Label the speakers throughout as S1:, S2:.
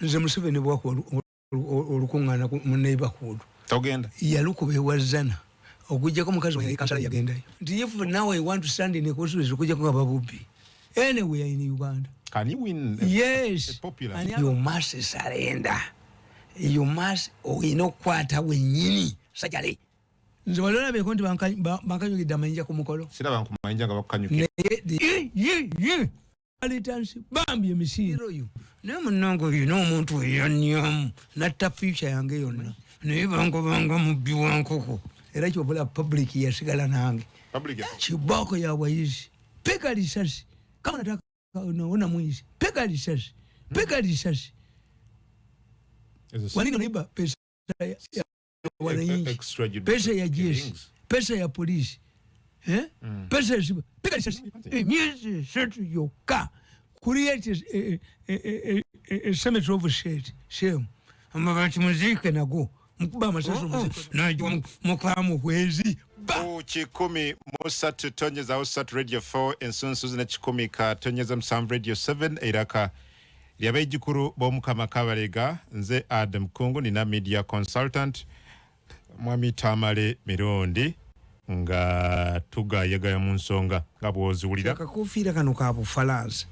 S1: nze Museveni bwako olukungana mu neighborhood
S2: togenda
S1: yalukube wazana okujjako mukazi wa kansala yagendayo nti if now I want to stand in a constituency okujjako nga BOBI anywhere in Uganda.
S2: Can you win
S1: yes
S2: a popular
S1: and you must surrender you must kwata wenyini sajale nze walona be konti bankanyugidde amayinja ku mukolo
S2: sira bankumayinja nga bakanyuke
S1: alitansi bambi emisiro yo naye munango yino omuntu eyannyamu natta future yange yonna naye banga mubbi wankoko era kyobula public yasigala nange kiboko ya wayizi peka risasi kama nataka unaona mwizi peka risasi wanini unaiba pesa ya wananchi pesa ya jeshi pesa ya polisi pesa ya shiba peka risasi miezi setu yoka create a cemetery of shame amabati muzike nago mkuba amasaso muzike na mukamu kwezi
S2: chikumi musatu tonyeza usatu radio 4 ensunsu zina chikumi ka tonyeza msam radio 7 iraka lyabe jikuru bomukama kabalega nze Adam Kungu nina media consultant mwami Tamale Mirundi nga tugayaga ya munsonga nga bwozuulira
S1: kakufira kano ka Bufalansa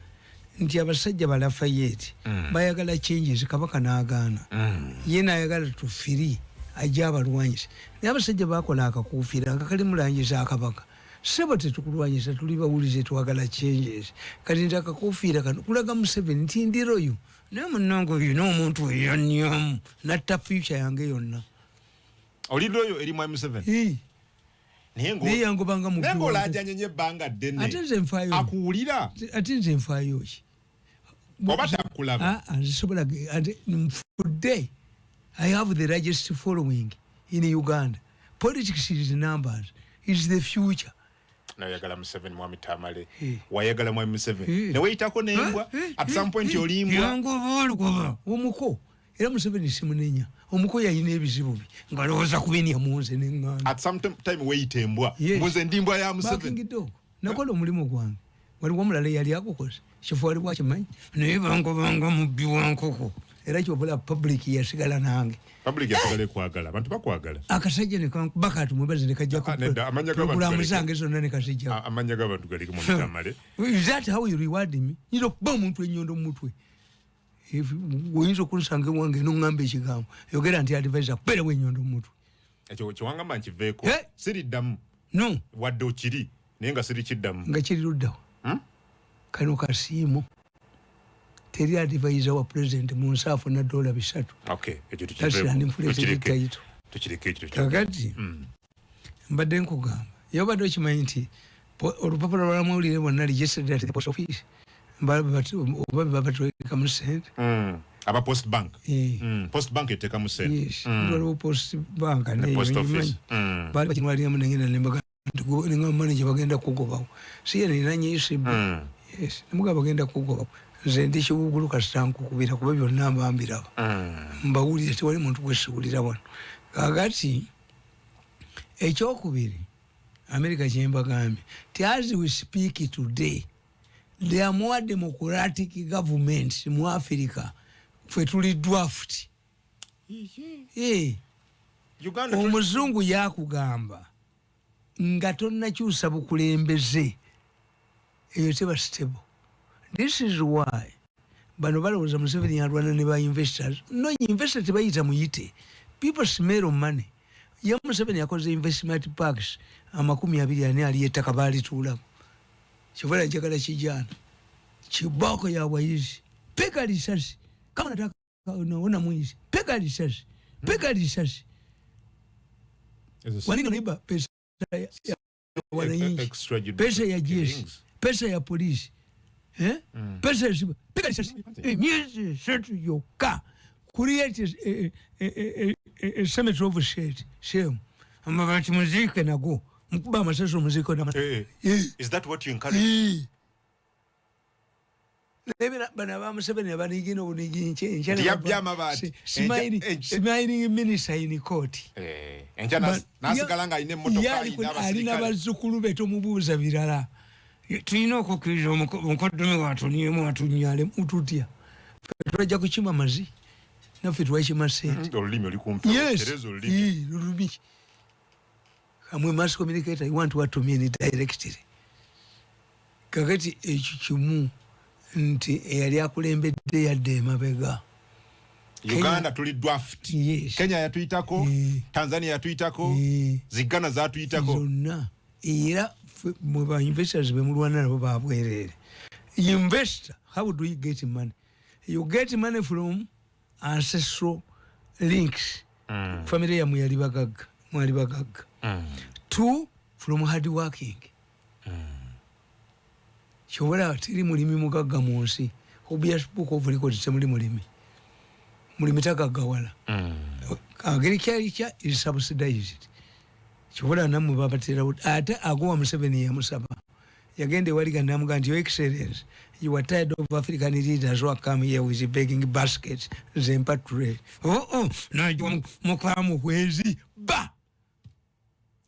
S1: nti abasajja balafa yeti bayagala changes kabaka naagaana yena ayagala tufiri ajaba luwanyisa naye abasajja bakola akakufira akakali mulangiza akabaka sebo tetukulwanyisa tuli bawulize twagala changes kati ndakakufira kano kulaga Museveni nti ndiroyo naye munango yino omuntu eyannyamu natta future yange yonna
S2: oliroyo eri mwa Museveni
S1: niye yango banga mu
S2: nengo lajanyenye banga dene
S1: atenze mfayo
S2: akuulira
S1: atenze mfayo ki
S2: obata kulaba
S1: nzisobola mfudde I have the largest following in Uganda. Politics is numbers. It's the future.
S2: Na yagala Museveni mwami Tamale. Wayagala mwami Museveni. Ne weyitako nembwa at some point yolimbwa.
S1: Yango boluko. Omuko. Era Museveni simunenya. Omuko yayina ebizibu bi. Ngaloza kubini ya muze nengana.
S2: At some time weyitembwa. Muze ndimbwa ya Museveni.
S1: Bakingido. Nakola omulimu gwange. Wali wamulale yali akokoze. Shifwali bwache manyi. Ne banga mubbi wankoko. Era kyobula public yasigala nange
S2: public yasigala kwagala abantu bakwagala
S1: akasajja ne bakatu mwebaze ne kajja ku program zange zonna ne kasijja
S2: amanya gabantu gali mu Tamale
S1: is that how you reward me niro ba omuntu enyondo mu mutwe if woyinzo kunsanga wange no ngambe ekigambo yogera nti advisor pere wenyondo mu mutwe
S2: ekyo kiwanga manchi veko siri damu
S1: no
S2: wadde okiri nenga siri kiddamu
S1: nga kiri luddawo kano kasiimo teri advisor wa president munsafu na dola bisatu
S2: okay ekyo
S1: tukireke kakati mbadde nkugamba yobadde okimanyi nti olupapula lwamawulire bonna registered at the post office oba babatweka mu sente
S2: aba post bank post bank eteka mu sente
S1: yes waliwo post bank
S2: neyomanyi
S1: bali bakinwaliramu nengenda nembaga nga manager bagenda kugobawo siye nenanye isibu yes nemugaba bagenda kugobawo nze ndi kiwugulu kasitanku kubira kuba byonna mbambiraba mbawulire tewali muntu gwesiwulira wano kakati ekyokubiri America kyembagambye ti as we speak today there are more democratic governments mu Africa fwe tuli draft
S2: Uganda
S1: omuzungu yakugamba nga tonnakyusa bukulembeze eyo teba stable. This is why bano balowooza Museveni alwana ne ba investors. No, investors tebayita muyite. People smell money. Ya Museveni yakoze investment parks 24 ali ettaka balituulako. Kivala njagala kijana. Kiboko ya wayizi. Peka risasi. Kama nataka unaona mwizi. Peka risasi. Peka risasi. Wanini unaiba pesa ya wananchi. Pesa ya jeshi. Pesa ya polisi. Pesa ya shiba. Peka risasi. Miezi setu yoka. Create a cemetery of shame. Amabati muzike nago. Mkuba masaso muziko na
S2: Is that what you encourage?
S1: Bana ba Museveni abanigino bunigi nche
S2: Diabya mabati
S1: smiling minister in court
S2: enjana nasigalanga ine motoka
S1: alina bazukulu beto mubuuza birala tulina okukiriza omukoddomi watu niyo mwatu nyale mututya turajja kukima mazi naffe tuwakima sente
S2: olulimi oli kumpi terezo olulimi
S1: lulumi amwe mass communicator you want what to mean directly kakati ekyo kimu nti eyali akulembedde yadde emabega
S2: Uganda tuli draft Kenya yatuyitako Tanzania yatuyitako zigana zatuyitako
S1: zonna era mwe ba investors be mulwana nabo babwerere investor how do you get money you get money from ancestral links family yamu yali bagaga mwali bagaga two from hard working chobola tiri mulimi mugagga munsi obvious book of record temuli mulimi tagagawala agriculture is subsidized chobola namwe babatera ate agowa MUSEVENI yamusaba yagende waliga namuga nti your excellence you are tired of African leaders who come here with begging baskets zempatre najwa mukamu kwezi ba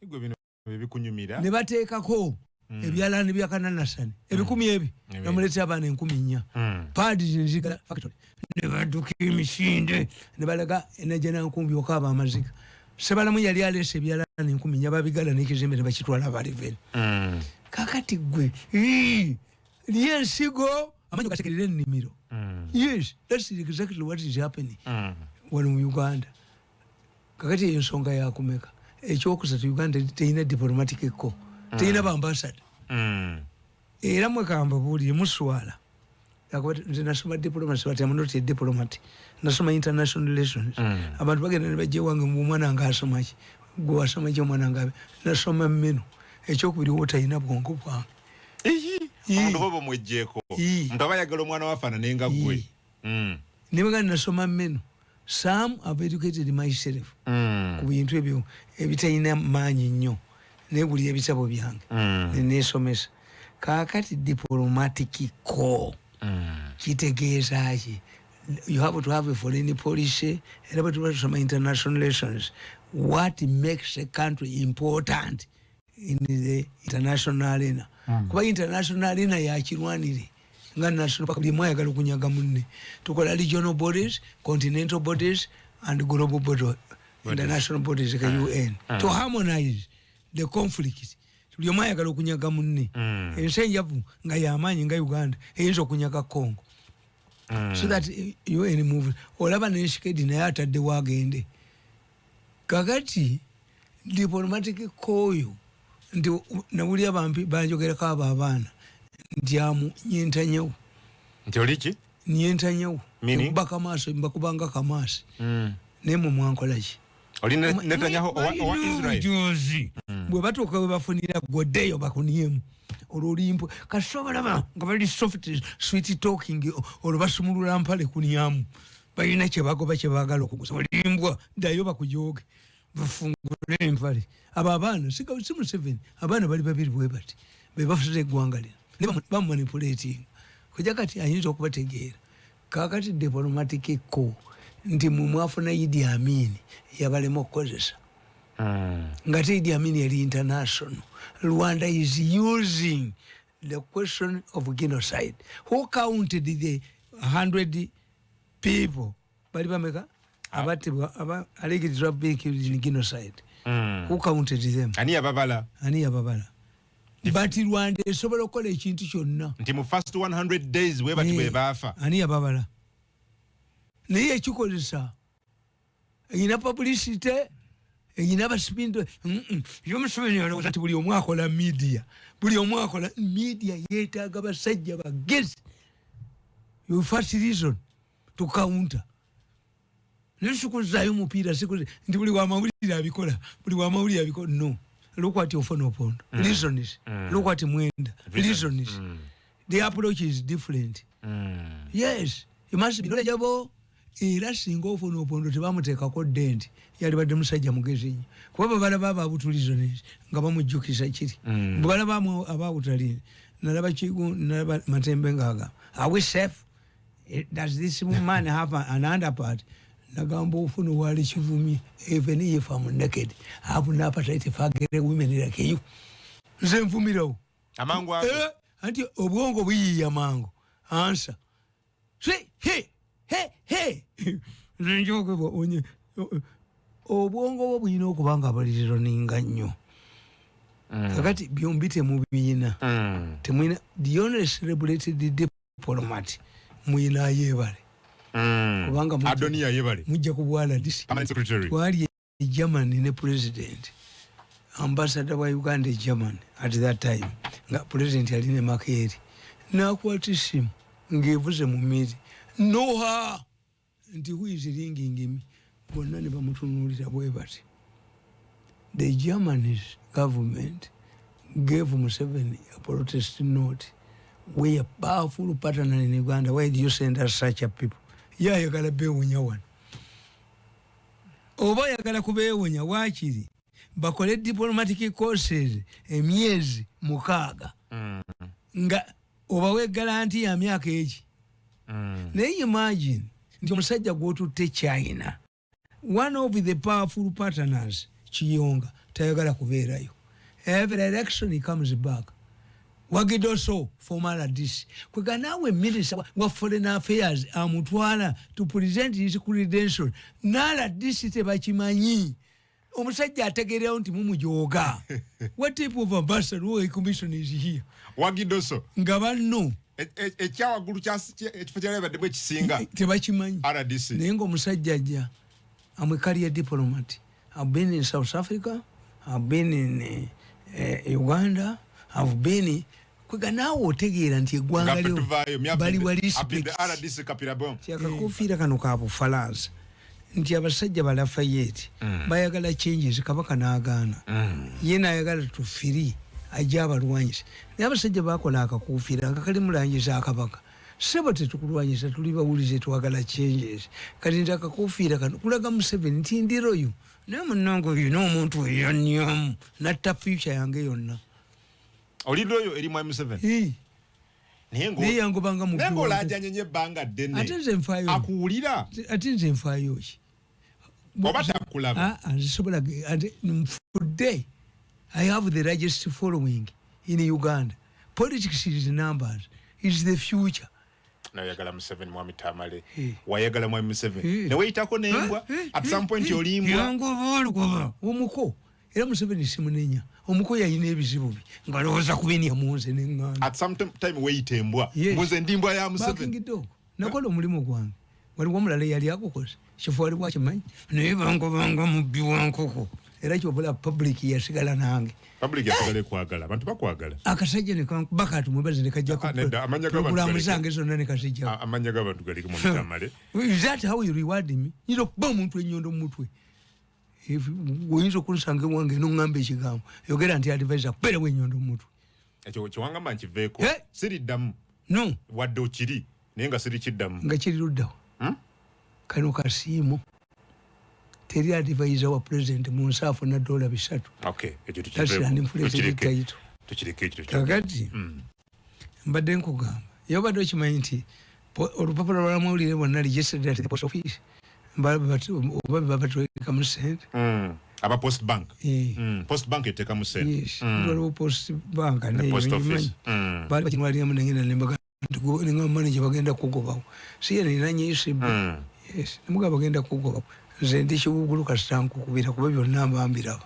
S2: igwe bino bikunyumira
S1: ne bateekako ebyalani bya kananasani ebikumi ebi namuleta abana 14 padi zinzika factory ne baduka emisinde ne balaga enajana nkumbi okaba amaziga sebala mu yali alese ebyalani 14 babigala n'ekizimbe ne bakitwala baliveni kakati gwe liyensigo amanyi gatekerere ennimiro yes that's exactly what is happening wano mu Uganda kakati eyo nsonga yakumeka ekyokusatu Uganda teyina diplomatic ko teyina ba ambassador era mwe kamba buli muswala yakwata nze nasoma diplomacy but I'm not a diplomat nasoma international relations abantu bagenda ne bajje wange mu mwana nga asomaki gwe wasoma kyo mwana nga nasoma mmeno ekyokubiri wotayina bwongo bwange
S2: omuntu bobo mwejjeko omuntu abayagala omwana wafana nenga gwe
S1: nibaga nasoma mmeno some have educated myself ku bintu ebyo ebitayina maanyi nnyo nebuli ebitabo byange nesomesa kakati diplomatic ko kitegeeza ki you have to have a foreign policy era bwe tuba tusoma international relations what makes a country important in the international arena kuba international arena yakirwanire nga national buli mwayagala okunyaga munne tukola regional bodies continental bodies and global bodies international bodies like UN to harmonize the conflict buli mwayagala okunyaga munne ensenjavu nga yamanyi nga Uganda eyinza okunyaga Congo so that UN move olaba neshikedi naye atadde wagende kakati diplomatic koyo nti nawuli abampi banjogerako abo abaana nti amu nyentanyewo
S2: nti oliki
S1: nyentanyewo kubaka maaso mbakubanga kamaasi naye mu mwankolaki
S2: oli Netanyahu owa Israel
S1: bwe batuuka we bafunira goddeyo bakuniemu olwolimpo kasobola nga bali soft sweet talking olubasumulula mpale kuniamu balina kyebagoba kyebaagala okuguza olimbwa ddayo bakujooge bafungule empale abo abaana si MUSEVENI abaana bali babiri bwe bati be bafuze eggwanga lino ne bamanipulating kujja kati ayinza okubategeera kakati diplomatic ko nti mwafuna Idi Amin yabalema okukozesa nga te Idi Amin yali international. Rwanda is using the question of genocide. Who counted the 100 people bali bameka abatibwa alleged to have been killed in genocide? Who counted them?
S2: Ani ababala
S1: but Rwanda esobola okukola ekintu kyonna
S2: nti mu first 100 days we bati be bafa
S1: ani ababala naye ekikozesa eyina publicity eyina basipindo y'omusomeni yalowooza nti buli omu akola media yeetaaga basajja bagezi you first reason to counter nesikuzzaayo mupiira sikuze nti buli wamawulire abikola no. Look what you often upon. Reason is. Look what Mwenda. Reason is. The approach is different. Yes. You must be knowledgeable. Era singo often upon the Bamuteka called dent. Yalibad Musaja Mugezi. Whoever Baba would reason is. Gabamu Juki Sachiri. Balabamu about Ralin. Narabachigu, Naraba Matembengaga. Are we safe? Does this man have an underpart? Nagambo funu wali chivumi even if I'm naked I have an appetite if I get women like you nze mvumirawo
S2: amangu
S1: anti obwongo buyiya mangu answer say hey njogo onye obwongo bwo buyina okubanga baliriro ninga nnyo kakati byombite mu biyina temwina the only celebrated diplomat muyina yebale kubanga
S2: Adonia yebale
S1: mujja kubwala disi twali Germany ne president ambassador wa Uganda German at that time nga president aline makeri nakwatisimu ngevuze mu miri noha nti who is ringing me bonna ne bamutunulira bwe bati the Germany's government gave MUSEVENI a protest note. We are powerful partner in Uganda. Why do you send us such a people? Yeah, you gotta be one. Oba yagala kubeewonya waakiri bakole diplomatic courses emyezi mukaaga nga obawe garanti ya myaka egi naye imagine nti omusajja gw'otutte China one of the powerful partners Kiyonga tayagala kubeerayo every election he comes back Wagidoso former DC kwega nawe minister wa foreign affairs amutwala to present his credentials nala DC tebakimanyi omusajja ategereyo nti mumujoga what type of ambassador who commission is here
S2: Wagidoso
S1: nga banno
S2: ekyawagulu ekifo kyalabadde bwe kisinga
S1: tebakimanyi
S2: RDC
S1: naye ng'omusajja ajja I'm a career diplomat. I've been in South Africa, I've been in Uganda, I've been in kwega naawe otegeera nti eggwanga lyo bali wa respect kyakakufiira kano ka Bufalansa nti abasajja ba Lafayette bayagala changes kabaka n'agaana ye n'ayagala tufiri ajja abalwanyisa naye abasajja bakola akakufiira nga kali mulangiza akabaka sebo tetukulwanyisa tuli bawulize twagala changes kati nti akakufiira kano kulaga MUSEVENI nti ndiroyo naye munnange yina omuntu eyannyamu natta future yange yonna
S2: oliroyo eri mwa MUSEVENI
S1: naye yangobanga mu
S2: nengo lajanye ebbanga ddene
S1: ate nze nfaayo
S2: akuwulira
S1: ate nze nfaayo ki
S2: oba takulaba
S1: nzisobola fudde I have the largest following in Uganda. Politics is numbers, is the future.
S2: Nayagala MUSEVENI mwami Tamale wayagala mwami MUSEVENI newe itako nembwa at some point yolimbwa
S1: yango omuko era MUSEVENI simunenya omuko yayina ebizibu ngalowooza kubenia munze nengana
S2: at some time weyitembwa munze ndimbwa ya MUSEVENI
S1: nakola omulimu gwange waliwo omulala yali agukoze kifo waliwo akimanyi naye bangobanga mubbi wankoko era kyobula public yasigala nange
S2: public yasigala kwagala abantu bakwagala
S1: akasajja nekabakati mwebaze nekajja programu zange zonna nekazijja
S2: amanya g'abantu gali mu Tamale
S1: is that how you reward me niro kuba omuntu ennyondo mu mutwe oyinza okunsanga ewange noŋŋamba ekigambo yogera nti advisor kubeerewo ennyondo mu mutwe
S2: ekyo kiwangamba nkiveeko siriddamu
S1: no
S2: wadde okiri naye nga sirikiddamu
S1: nga kiri luddawo kano kasiimo teri advisor wa president mu nsi afuna $300
S2: okay ekyo
S1: tukireke kakati mbadde nkugamba yobadde okimanyi nti olupapula lwamawulire bwonna registered at the post office oba bebabatweka mu sente
S2: aba post bank eteka mu sente
S1: waliwo post bank neyomanyi baali bakinwaliramu nengenda nembaga nenga manager bagenda kugobawo siye nenanya isibu nemugaba bagenda kugobawo nze ndi kiwugulu kasita nkukubira kuba byonna mbambiraba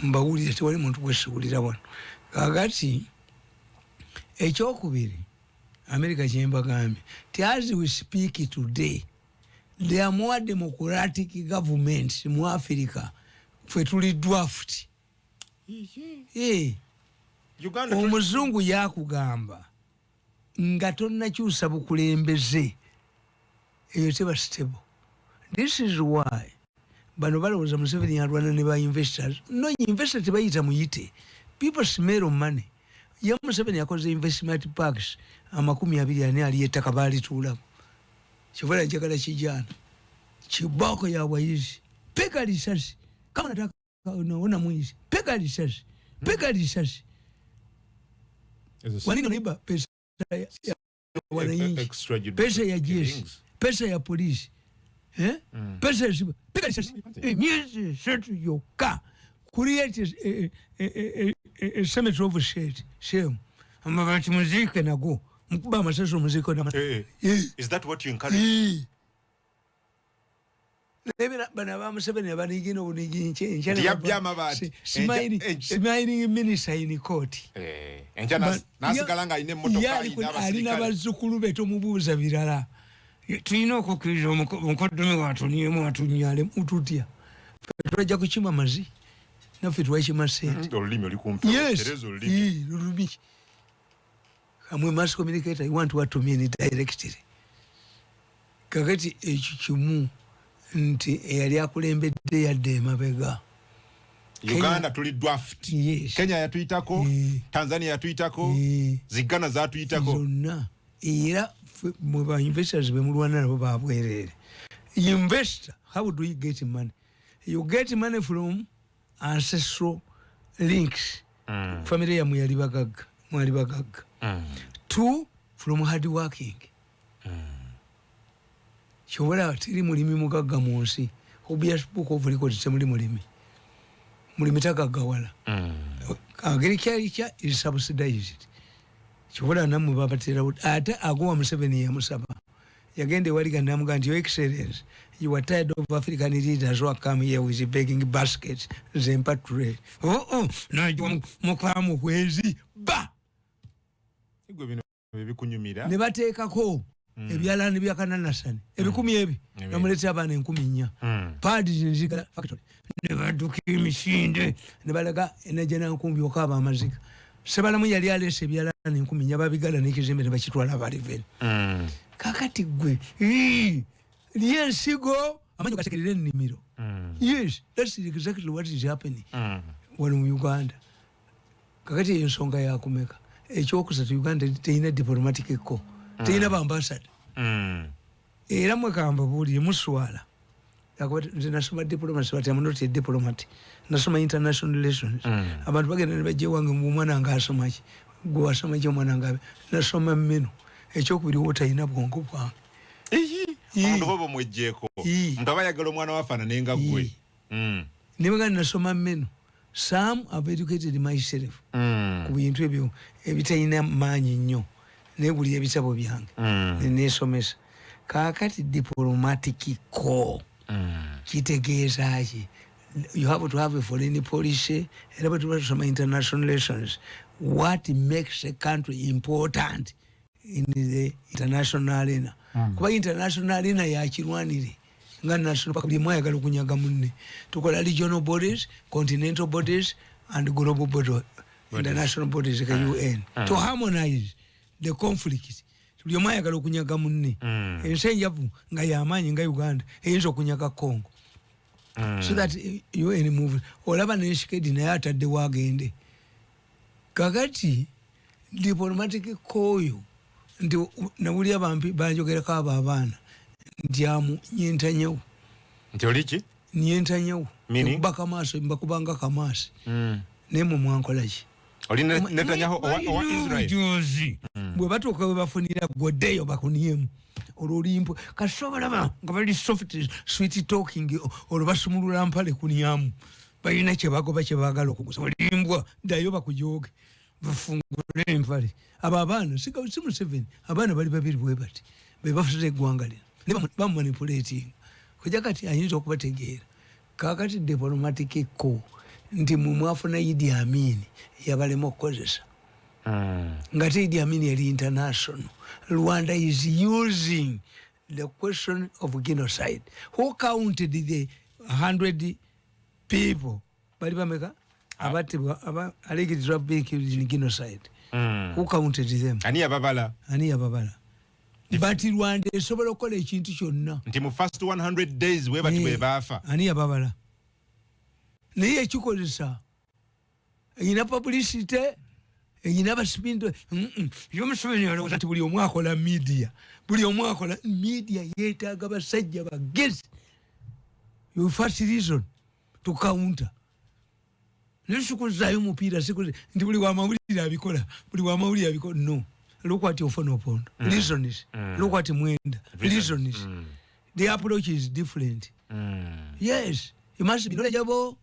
S1: mbawulire tewali muntu gwesiwulira wano kakati ekyokubiri America kyembagambye ti as we speak today there are more democratic governments mu Africa ffe tuli dwaft omuzungu yakugamba nga tonnakyusa bukulembeze eyo teba stable. This is why bano balowooza MUSEVENI alwana ne ba investors. No, investors tebayita muyite. People smell money. Ye MUSEVENI yakoze investment parks 24 ali ettaka baalituulamu. Kivola njagala kijana. Kiboko ya wayizi. Peka risasi. Kama nataka unaona mwizi. Peka risasi. Peka risasi. Wanini unaiba pesa ya wananchi? Pesa ya jeshi. Pesa ya polisi. Pesa ya shiba. Peka risasi. Miezi setu yoka. Create a cemetery of shame. Amabati muzike na go. Mkuba masaso muziko na
S2: Is that what you encourage?
S1: bana ba Museveni banigina obunigi nche
S2: yabyama bati
S1: smiling minister in court
S2: enchana nasigalanga ine motoka ina
S1: alina bazukulu beto mubuza birala tulina okukiriza omukoddomi watuniemu watunyale mututya tujja kuchima mazi naffe twakima sente
S2: olulimi oli kumpi
S1: terezo olulimi amwe mass communicator you want to me directly kakati ekikimu nti eyali akulembedde yadde emabega
S2: Uganda tuli draft Kenya yatuitako Tanzania yatuitako zigana zatuitako
S1: zonna era mwe ba investors bemulwana nabo babwerere investor how do you get money you get money from ancestral links family ya mwali bagaga two from hard working chobola tiri mulimi mugaga munsi obvious book of records semuli mulimi takagawala agriculture is subsidized chobola namwe babatera ate agowa Museveni ya musaba yagende waliga namuga nti your excellence you are tired of African leaders who are come here with begging baskets zempatre na mukamu kwezi ba
S2: igwe bino bikunyumira
S1: ne bateekako ebyalani byakananasani ebikumi ebi namuleta abana 10 padi nzika factory ne baduka emisinde ne balaga enajana nkumbi okaba amazika sebalamu yali alese ebyalani 10 babigala n'ekizimbe ne bakitwala baliveni kakati gwe liyensigo amanyo katekerere nnimiro yes that's exactly what is happening when in Uganda kakati ensonga yakumeka ekyokusatu Uganda teyina diplomatic ko teyina ba ambassador era mwe kamba buli muswala yakwati nasoma diplomacy but I'm not a diplomat nasoma international relations abantu bagenda ne bajje wange mu mwana ngasoma ki gwe wasoma ki mwana ngabe nasoma mmeno ekyokubiri wotayina bwongo bwange
S2: omuntu bobo mwejjeko ntaba yagala omwana wafana nenga gwe
S1: nibaga nasoma mmeno some have educated myself ku bintu ebyo ebitayina maanyi nnyo nebuli ebitabo byange nesomesa kakati diplomatic ko kitegeeza ki you have to have a foreign policy era bwe tubasoma international relations what makes a country important in the international arena kuba international arena yakirwanire nga national park blimwe ayagala okunyaga munne tukola regional bodies continental bodies and global bodies international bodies like UN to harmonize the conflict blimwe ayagala okunyaga munne ensenjavu nga yamanyi nga Uganda eyinza okunyaga Congo so that UN move olaba neshikedi naye atadde wagende kakati diplomatic koyo ndi nawuli abampi banjogerako abaana ndiamu nyentanyewo
S2: nti oliki
S1: nyentanyewo
S2: meaning
S1: bakamaso mbakubanga kamasi nemo mwankolaki
S2: oli netanyaho owa Israel
S1: jozi bwe batoka we bafunira godeyo bakuniemu ololimpo kasobola nga bali soft sweet talking olubasumulula mpale kuniamu balina kyebagoba kyebagala okugusa olimbwa dayo bakujoge bafungule empale abaana si Museveni abaana bali babiri bwe bati be bafuze eggwanga lino ne bamanipulating kujja kati ayinza okubategeera kakati diplomatic ko nti mumwafuna Idi Amin yabalema okukozesa nga te Idi Amin yali international. Rwanda is using the question of genocide. Who counted the 100 people bali bameka abatibwa alleged to have been killed in genocide? Who counted them?
S2: Ani ababala
S1: but Rwanda esobola okukola ekintu kyonna
S2: nti mu first 100 days we bati bwe bafa
S1: ani ababala naye ekikozesa eyina publicity eyina baspinto Museveni alowooza nti buli omu akola media yeetaaga basajja bagezi you first reason to counter nesikuzayo mupiira sikuze nti buli wamawulire abikola no. Look what you often upon. Reason is. Look what Mwenda. Reason is. The approach is different. Yes. You must be knowledgeable.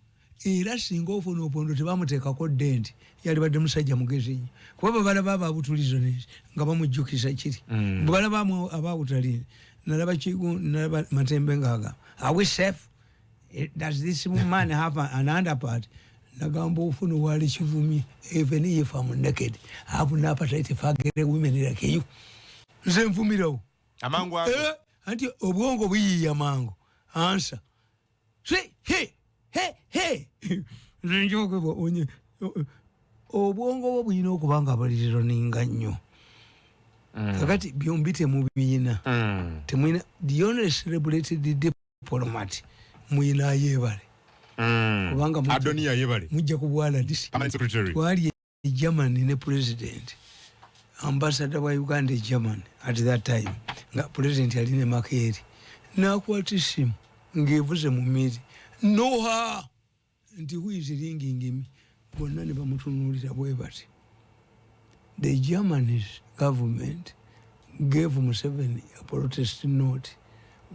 S1: Era singo often upon the Bamuteka called dent. Yadabad Musaja Mugezi. Kuba baba abutu reason is. Gabamu Juki Sachiri. Balabamu about Ralin. Narabachigu, Narabat Matembengaga. Are we safe? Does this man have an underpart? Nagamba ufuna wali chivumi, even if I'm naked, I have an appetite if I get a women like you. Zemfumiro.
S2: Amango
S1: Anti obongo wi yamango. Answer. Say, hey. Njogo bo onye. Obongo bwino okubanga baliro ninga nnyo. Kakati byombite mu biyina. Temwina the only celebrated diplomat mwina yebale. Kubanga
S2: Adonia yebale.
S1: Mujja kubwala disi.
S2: Secretary.
S1: Twali Germany ne president. Ambassador wa Uganda Germany at that time. Nga president aline Makeri. Na kwatisimu ngevuze mu miri. No ha. Nti who is ringing him? Bonna ne bamutunulira bwe bati. The Germany's government gave MUSEVENI a protest note.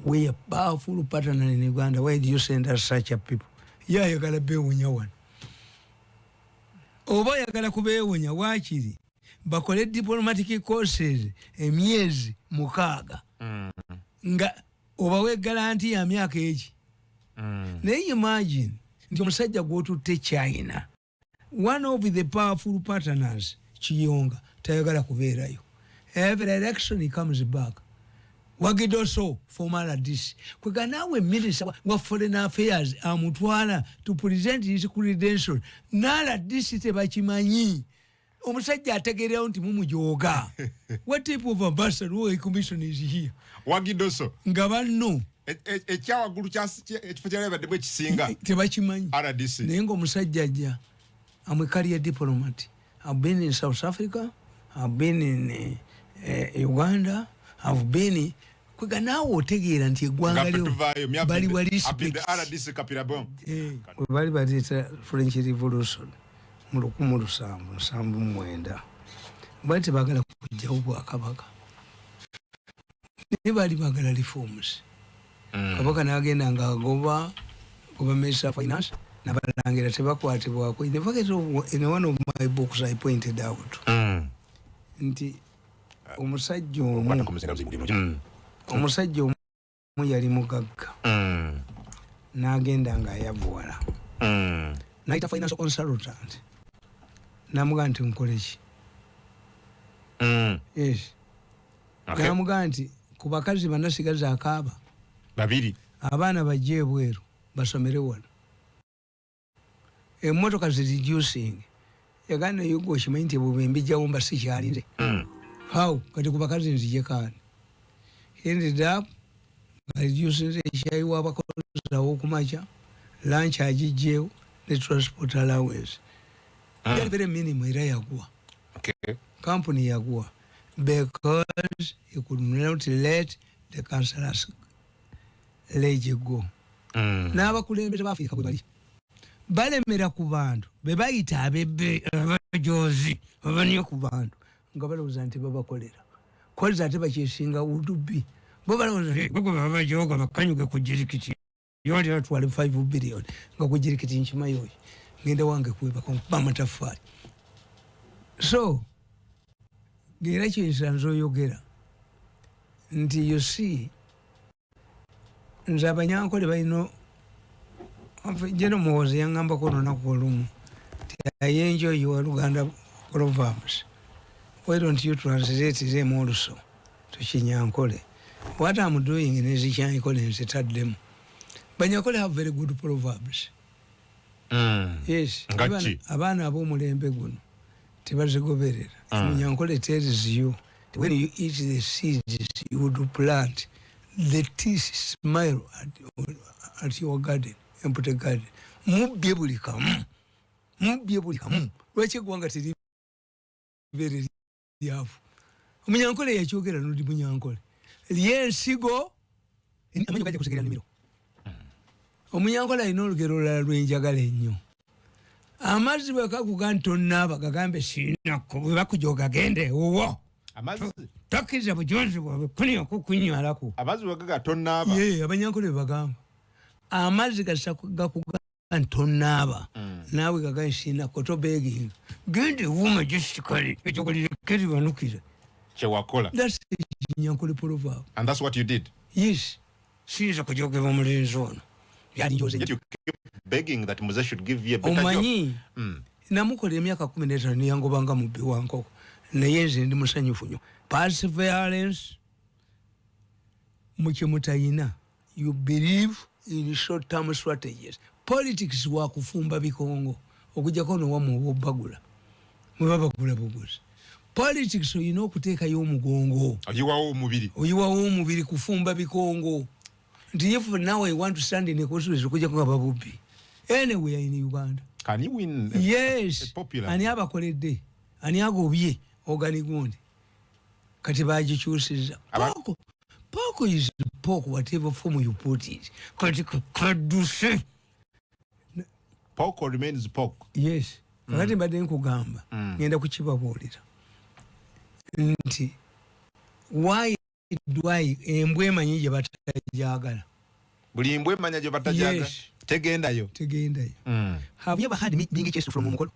S1: We are powerful partner in Uganda. Why do you send us such a people? Yeah, you gotta be when you want. Oba yagala kubeewonya waakiri bakole diplomatic courses emyezi mukaaga nga obawe garanti ya myaka egi. Naye imagine nti omusajja gw'otutte China, one of the powerful partners, Kiyonga tayagala kubeerayo. Every election he comes back. Wagidoso former ADDAKO. Kwega nawe minister wa foreign affairs amutwala to present his credentials. Nala ADDAKO tebakimanyi. Omusajja ategeerawo nti mumujoga. What type of ambassador or commission is here?
S2: Wagidoso.
S1: Nga banno.
S2: Ekyawagulu ekifo kyalabadde bwe kisinga.
S1: Tebakimanyi.
S2: ADDAKO.
S1: Naye ng'omusajja ajja. I'm a career diplomat. I've been in South Africa. I've been in Uganda. I've been kwega nawe otegeera nti eggwanga lyo bali wali bali baleeta French Revolution mu 1779 bali tebagala kujjawo bwakabaka naye bali bagala reforms. Kabaka n'agenda ng'agoba minister of finance n'abalangira tebakwatibwako. In one of my books I pointed out nti omusajja omu yali mugagga n'agenda ng'ayavuwala n'ayita financial consultant n'amugamba nti nkole ki. Yes. N'amugamba nti ku bakazi bannasigaza akaaba
S2: babiri
S1: abaana bajje ebweru basomere wano, emmotoka zireducing. Yaganda yugo okimanyi nti bwembi jjawo mba sikyalire. How? Kati ku bakazi nzije kaani. Ended up reducing ekyaayi w'abakozi okumakya, lunch agijjeewo ne transport allowance. Yali very minimum era yagwa.
S2: Okay.
S1: Company yagwa because he could not let the councillors let go. N'abakulembeze b'Afrika bwe bali balemera ku bantu be bayita abebbe abajozi abaniyo ku bantu nga balowooza nti babakolera koza ate bakyesinga udubbi bo balowooza gwegwe babajoga bakanyuge ku jirikiti yoli atwala 5 billion nga ku jirikiti nkimayi oyo ngenda wange kwebaka nkuba amataffaali. So ngera kyensanze oyogera nti you see nze abanyankole balina Jeno Muhoozi yangambako olunaku olumu I enjoy your Luganda proverbs. Why don't you translate them also to Kinyankole? What I'm doing in Kinyankole is to tell them. Banyankole have very good proverbs. Yes. Abana ab'omulembe guno tebazigoberera. Kinyankole tells you when you eat the seeds you would plant, the teeth smile at your garden. Empty garden. Mubye buli kamu. Lwaki eggwanga teri beere lyavu? Omunyankole yakyogera n'oli munyankole. Lyensigo amanyi gajja kusekera nnimiro. Omunyankole alina olugero olulala lwenjagala ennyo. Amazzi bwe gakuga nti tonnaaba gagambe siinako bwe bakujoga gende ewuwo.
S2: Amazzi
S1: tokkiriza bujonzi bwabwe kunywako kunywalako.
S2: Amazzi bwe gaga tonnaaba.
S1: Abanyankole bwe bagamba. Amazzi gakuga tonnaaba naawe gaga siinako tobeeginga gende ewuwo majestically ekyokolire banukira
S2: kyewakola.
S1: That's Kinyankole proverb.
S2: And that's what you did?
S1: Yes. Siyinza kujogera omulenzi ono yali njoze.
S2: Yet you keep begging that Muze should give you a better
S1: omanyi namukolera emyaka 15 niyangobanga mubbi wankoko naye nze ndi musanyufu nnyo. Perseverance mukimutayina. You believe in short term strategies. Politics wakufumba bikongo okujjako nowamu obagula mwebabagula buguzi. Politics olina okuteekayo omugongo oyiwawo omubiri kufumba bikongo nti if now I want to stand in a constituency okujjako nga babubbi anywhere in Uganda.
S2: Can you win
S1: yes.
S2: popular?
S1: Ani abakoledde ani agobye oganigundi kati bagikyusiza poko is poko whatever form you put it kati kaduse
S2: poko remains poko.
S1: Yes. Kakati mbadde nkugamba ngenda kukibabuulira nti why do I embwe emanyi gye batajagala
S2: buli mbwe emanya gye batajagala tegendayo
S1: have you ever had me being chased from omukolo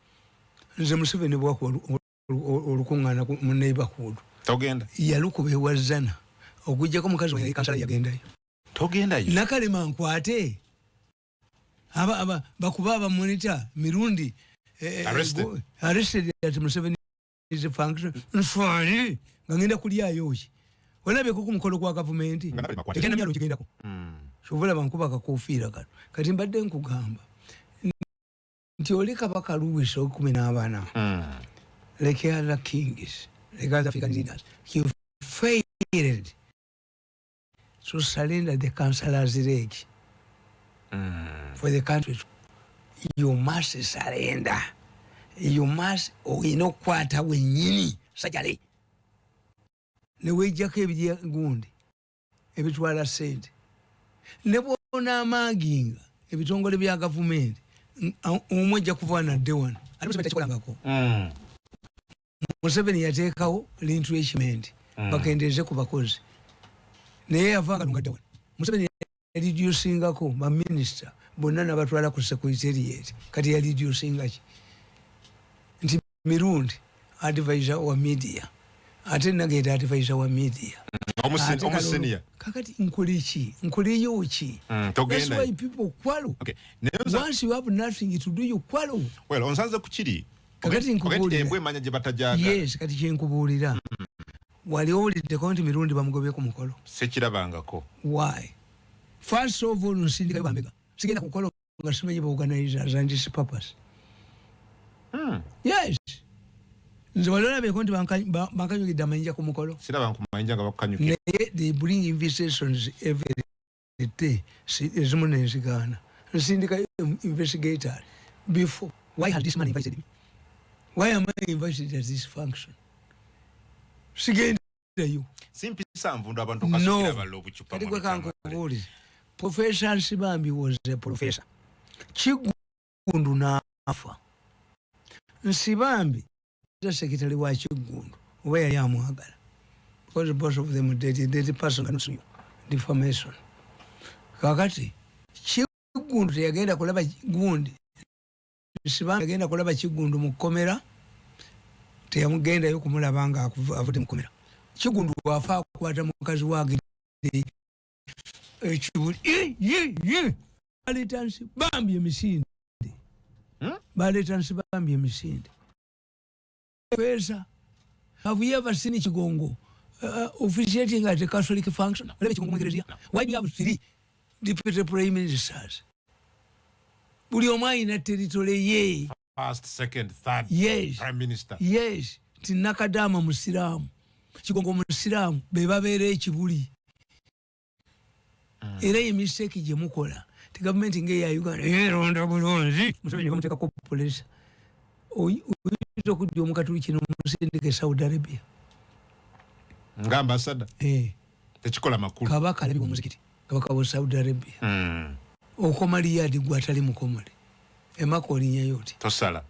S1: nze Museveni bwako olukuŋŋaana mu neighborhood
S2: togenda
S1: yalukuba ewazana okujjako mukazi we kansala yagendayo
S2: togendayo
S1: nakalema nkwate aba bakuba abamonita Mirundi arrested at Museveni is a function nswali nga ngenda kulyayo ki olabeko ku mukolo gwa gavumenti tegenda myalo kigendako shobola bankuba kakofiira kati mbadde nkugamba nti oli kabaka Louis okuminaabana like other kings like other African leaders he failed to surrender the councillor's leg for the country. You must surrender. You must kwata wenyini sajale ne wejjako ebijja gundi ebitwala sente ne bona amaginga ebitongole bya gavumenti omwejja kuva na dewan ali musebe takikolangako Museveni yateekawo l'entrenchment bakendeze ku bakozi naye yavanga lunga dewan Museveni reducingako ba minister bonna nabatwala ku secretariat kati ya reducingaki nti Mirundi advisor wa media ate nagenda advisor wa media
S2: omusenia
S1: kakati nkuliyo ki that's why people kwalo once you have nothing to do you kwalo
S2: well onsanze kukiri
S1: kakati nkubuulira
S2: embwe emanya gye batajaga
S1: yes kati kyenkubuulira wali owuliddeko nti Mirundi bamugobye ku mukolo
S2: sekirabangako
S1: why first of all nsindikayo bambega sigenda kukola nga simanyi ba organizers and its purpose yes nze walolabeko nti bankanyugidde amayinja ku mukolo
S2: siraba nkumayinja nga bakanyukira
S1: naye they bring invitations every day ezimu nenzigaana nsindikayo investigator before why has this man invited me why am I invited at this function sigendayo
S2: simpisa nvundo abantu kasukira balo obucupa
S1: kati gwe kankubuulire Professor Nsibambi was a professor. Chigundu nafa. Nsibambi the secretary wa Chigundu oba yali amwagala because both of them the person cannot sue you. Defamation. Kakati Chigundu yagenda kulaba gundi Nsibambi yagenda kulaba Chigundu mu komera teyamugenda yo kumulabanga avute mu komera Chigundu wafa akwata mukazi wage baletansi bambi emisinde baletansi bambi emisinde pesa have you ever seen Chigongo officiating at a Catholic function why do you have 3 deputy prime ministers buli omu alina territory ye
S2: first second third prime minister
S1: yes tinakadama musiramu Chigongo musiramu bebabeera ekibuli era emiseki gye mukola ti gavumenti ng'eya Uganda eronda bulungi Museveni bamuteekako polisi oyinza okudda omukatuliki nomusindika e Saudi Arabia
S2: nga ambasada tekikola makulu
S1: kabaka alabika omuzikiti kabaka wa Saudi Arabia okoma liyadi gwe atali mukomole emaka olinnyayo oti
S2: tosala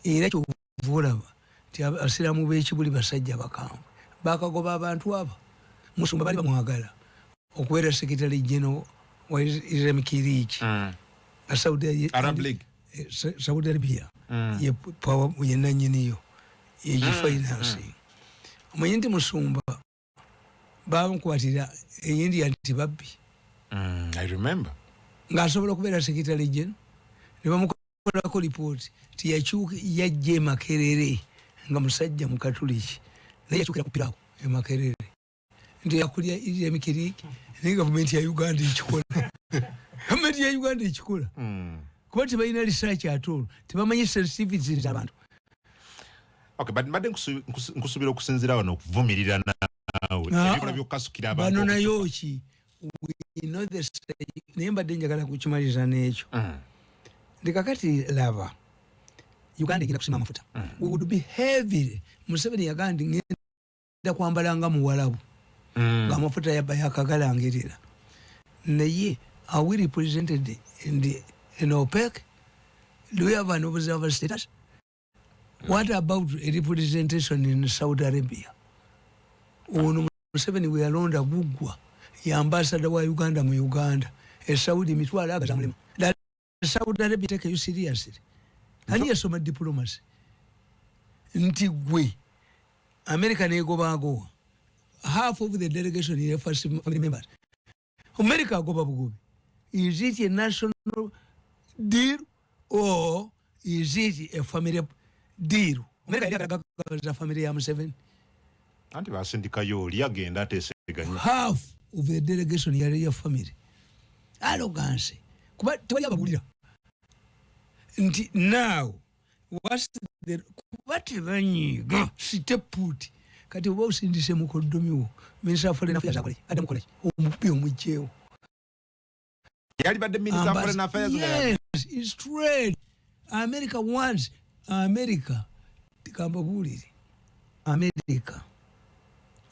S1: era kyova olaba ti abasiraamu b'ekibuli basajja bakambwe bakagoba abantu abo musumba bali bamwagala okubeera secretary general wa Islamic Kiriki Saudi
S2: Arab League
S1: Saudi Arabia ye power yenanyiniyo ye financing omanyi nti musumba bamukwatira eyindi anti babbi
S2: I remember.
S1: Ngasobola kubeera secretary general ne bamukolako report ti yajje Makerere nga musajja mu Katoliki naye yakyukira ku Pirawo e Makerere nti yakulya iri emikiriki ne government ya Uganda ekikola government ya Uganda ekikola kuba tebalina research at all tebamanyi sensitivities z'abantu.
S2: Okay, but mbadde nkusubira okusinzira wano okuvumirira naawe ebikola by'okukasukira abantu
S1: bano nayo ki we know the stage naye mbadde njagala kukimaliza n'ekyo ndi kakati laba Uganda egenda kusima amafuta we would be heavy. Museveni yagamba ngenda kwambala nga muwalabu nga amafuta yabba yakagalangirira naye are we represented in OPEC? Do we have an observer status? What about a representation in Saudi Arabia? Ono Museveni we alonda gugwa ya ambassador wa Uganda mu Uganda Saudi mitwala agaza mulema. That Saudi Arabia take you seriously? Ani yasoma diplomacy? Nti gwe America negobago half of the delegation here first family members. America go babugobi. Is it a national deal or is it a family deal? America is a family ya Museveni.
S2: Anti basindika yoli agenda ateseganya.
S1: Half of the delegation ya family. Arrogance. Kuba tewali ababulira. Nti now what's the what banyiga siteput kati oba usindise mukodomiwo minister of foreign affairs akole adamukola omupya omujjewo
S2: yali badde minister of foreign affairs.
S1: Yes, it's trade. America wants America tikambabulire America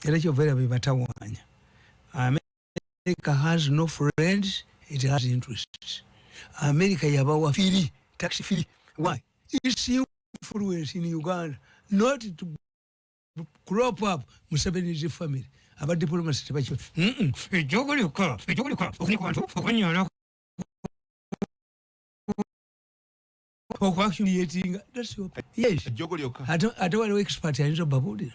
S1: era kyovera bebatawanya. America has no friends, it has interests. America yabawa free tax free. Why? It's influence in Uganda not to crop up Museveni's family. About diplomacy tebacho ejogolika okunika bantu okwenyana actually that's your yes
S2: ejogolika
S1: ate waliwo expert ayinza babulira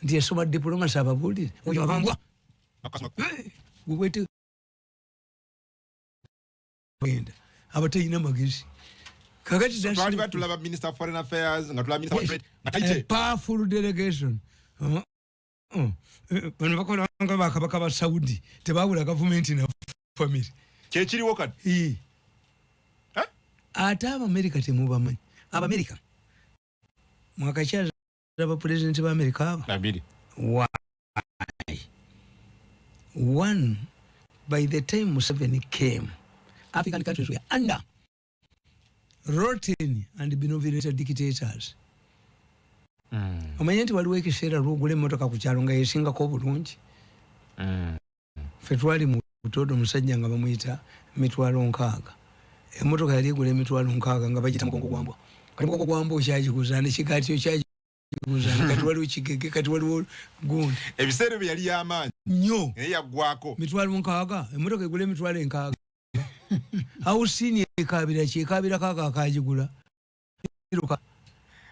S1: nti yasoma diplomacy ababulire oyo abambwa wete wenda abatayina magezi kakati
S2: twali batulaba minister of foreign affairs nga tulaba minister of trade
S1: a powerful delegation. Bano bakola nga bakabaka ba Saudi tebabula government na family
S2: kyekiriwo kati
S1: ate America temubamanyi America mwaka kyaza aba president ba America
S2: abiri.
S1: Why? One, by the time Museveni came, African countries were under rotten and benevolent dictators. Omanyi nti waliwo ekiseera lwogula emmotoka ku kyalo nga yesingako bulungi. Ffe twali mu butodo musajja nga bamuyita 60,000. Emmotoka yali egula 60,000 nga bagita mugongo gwambwa. Kati mugongo gwambwa okyagiguza n'ekigaatiyo kyagiguza kati waliwo kigege kati waliwo gundi.
S2: Ebiseera bye yali y'amaanyi
S1: nnyo
S2: naye yaggwako
S1: 60,000 emmotoka egula 60,000. Awusini ekabira kyekabira kaka akagigula.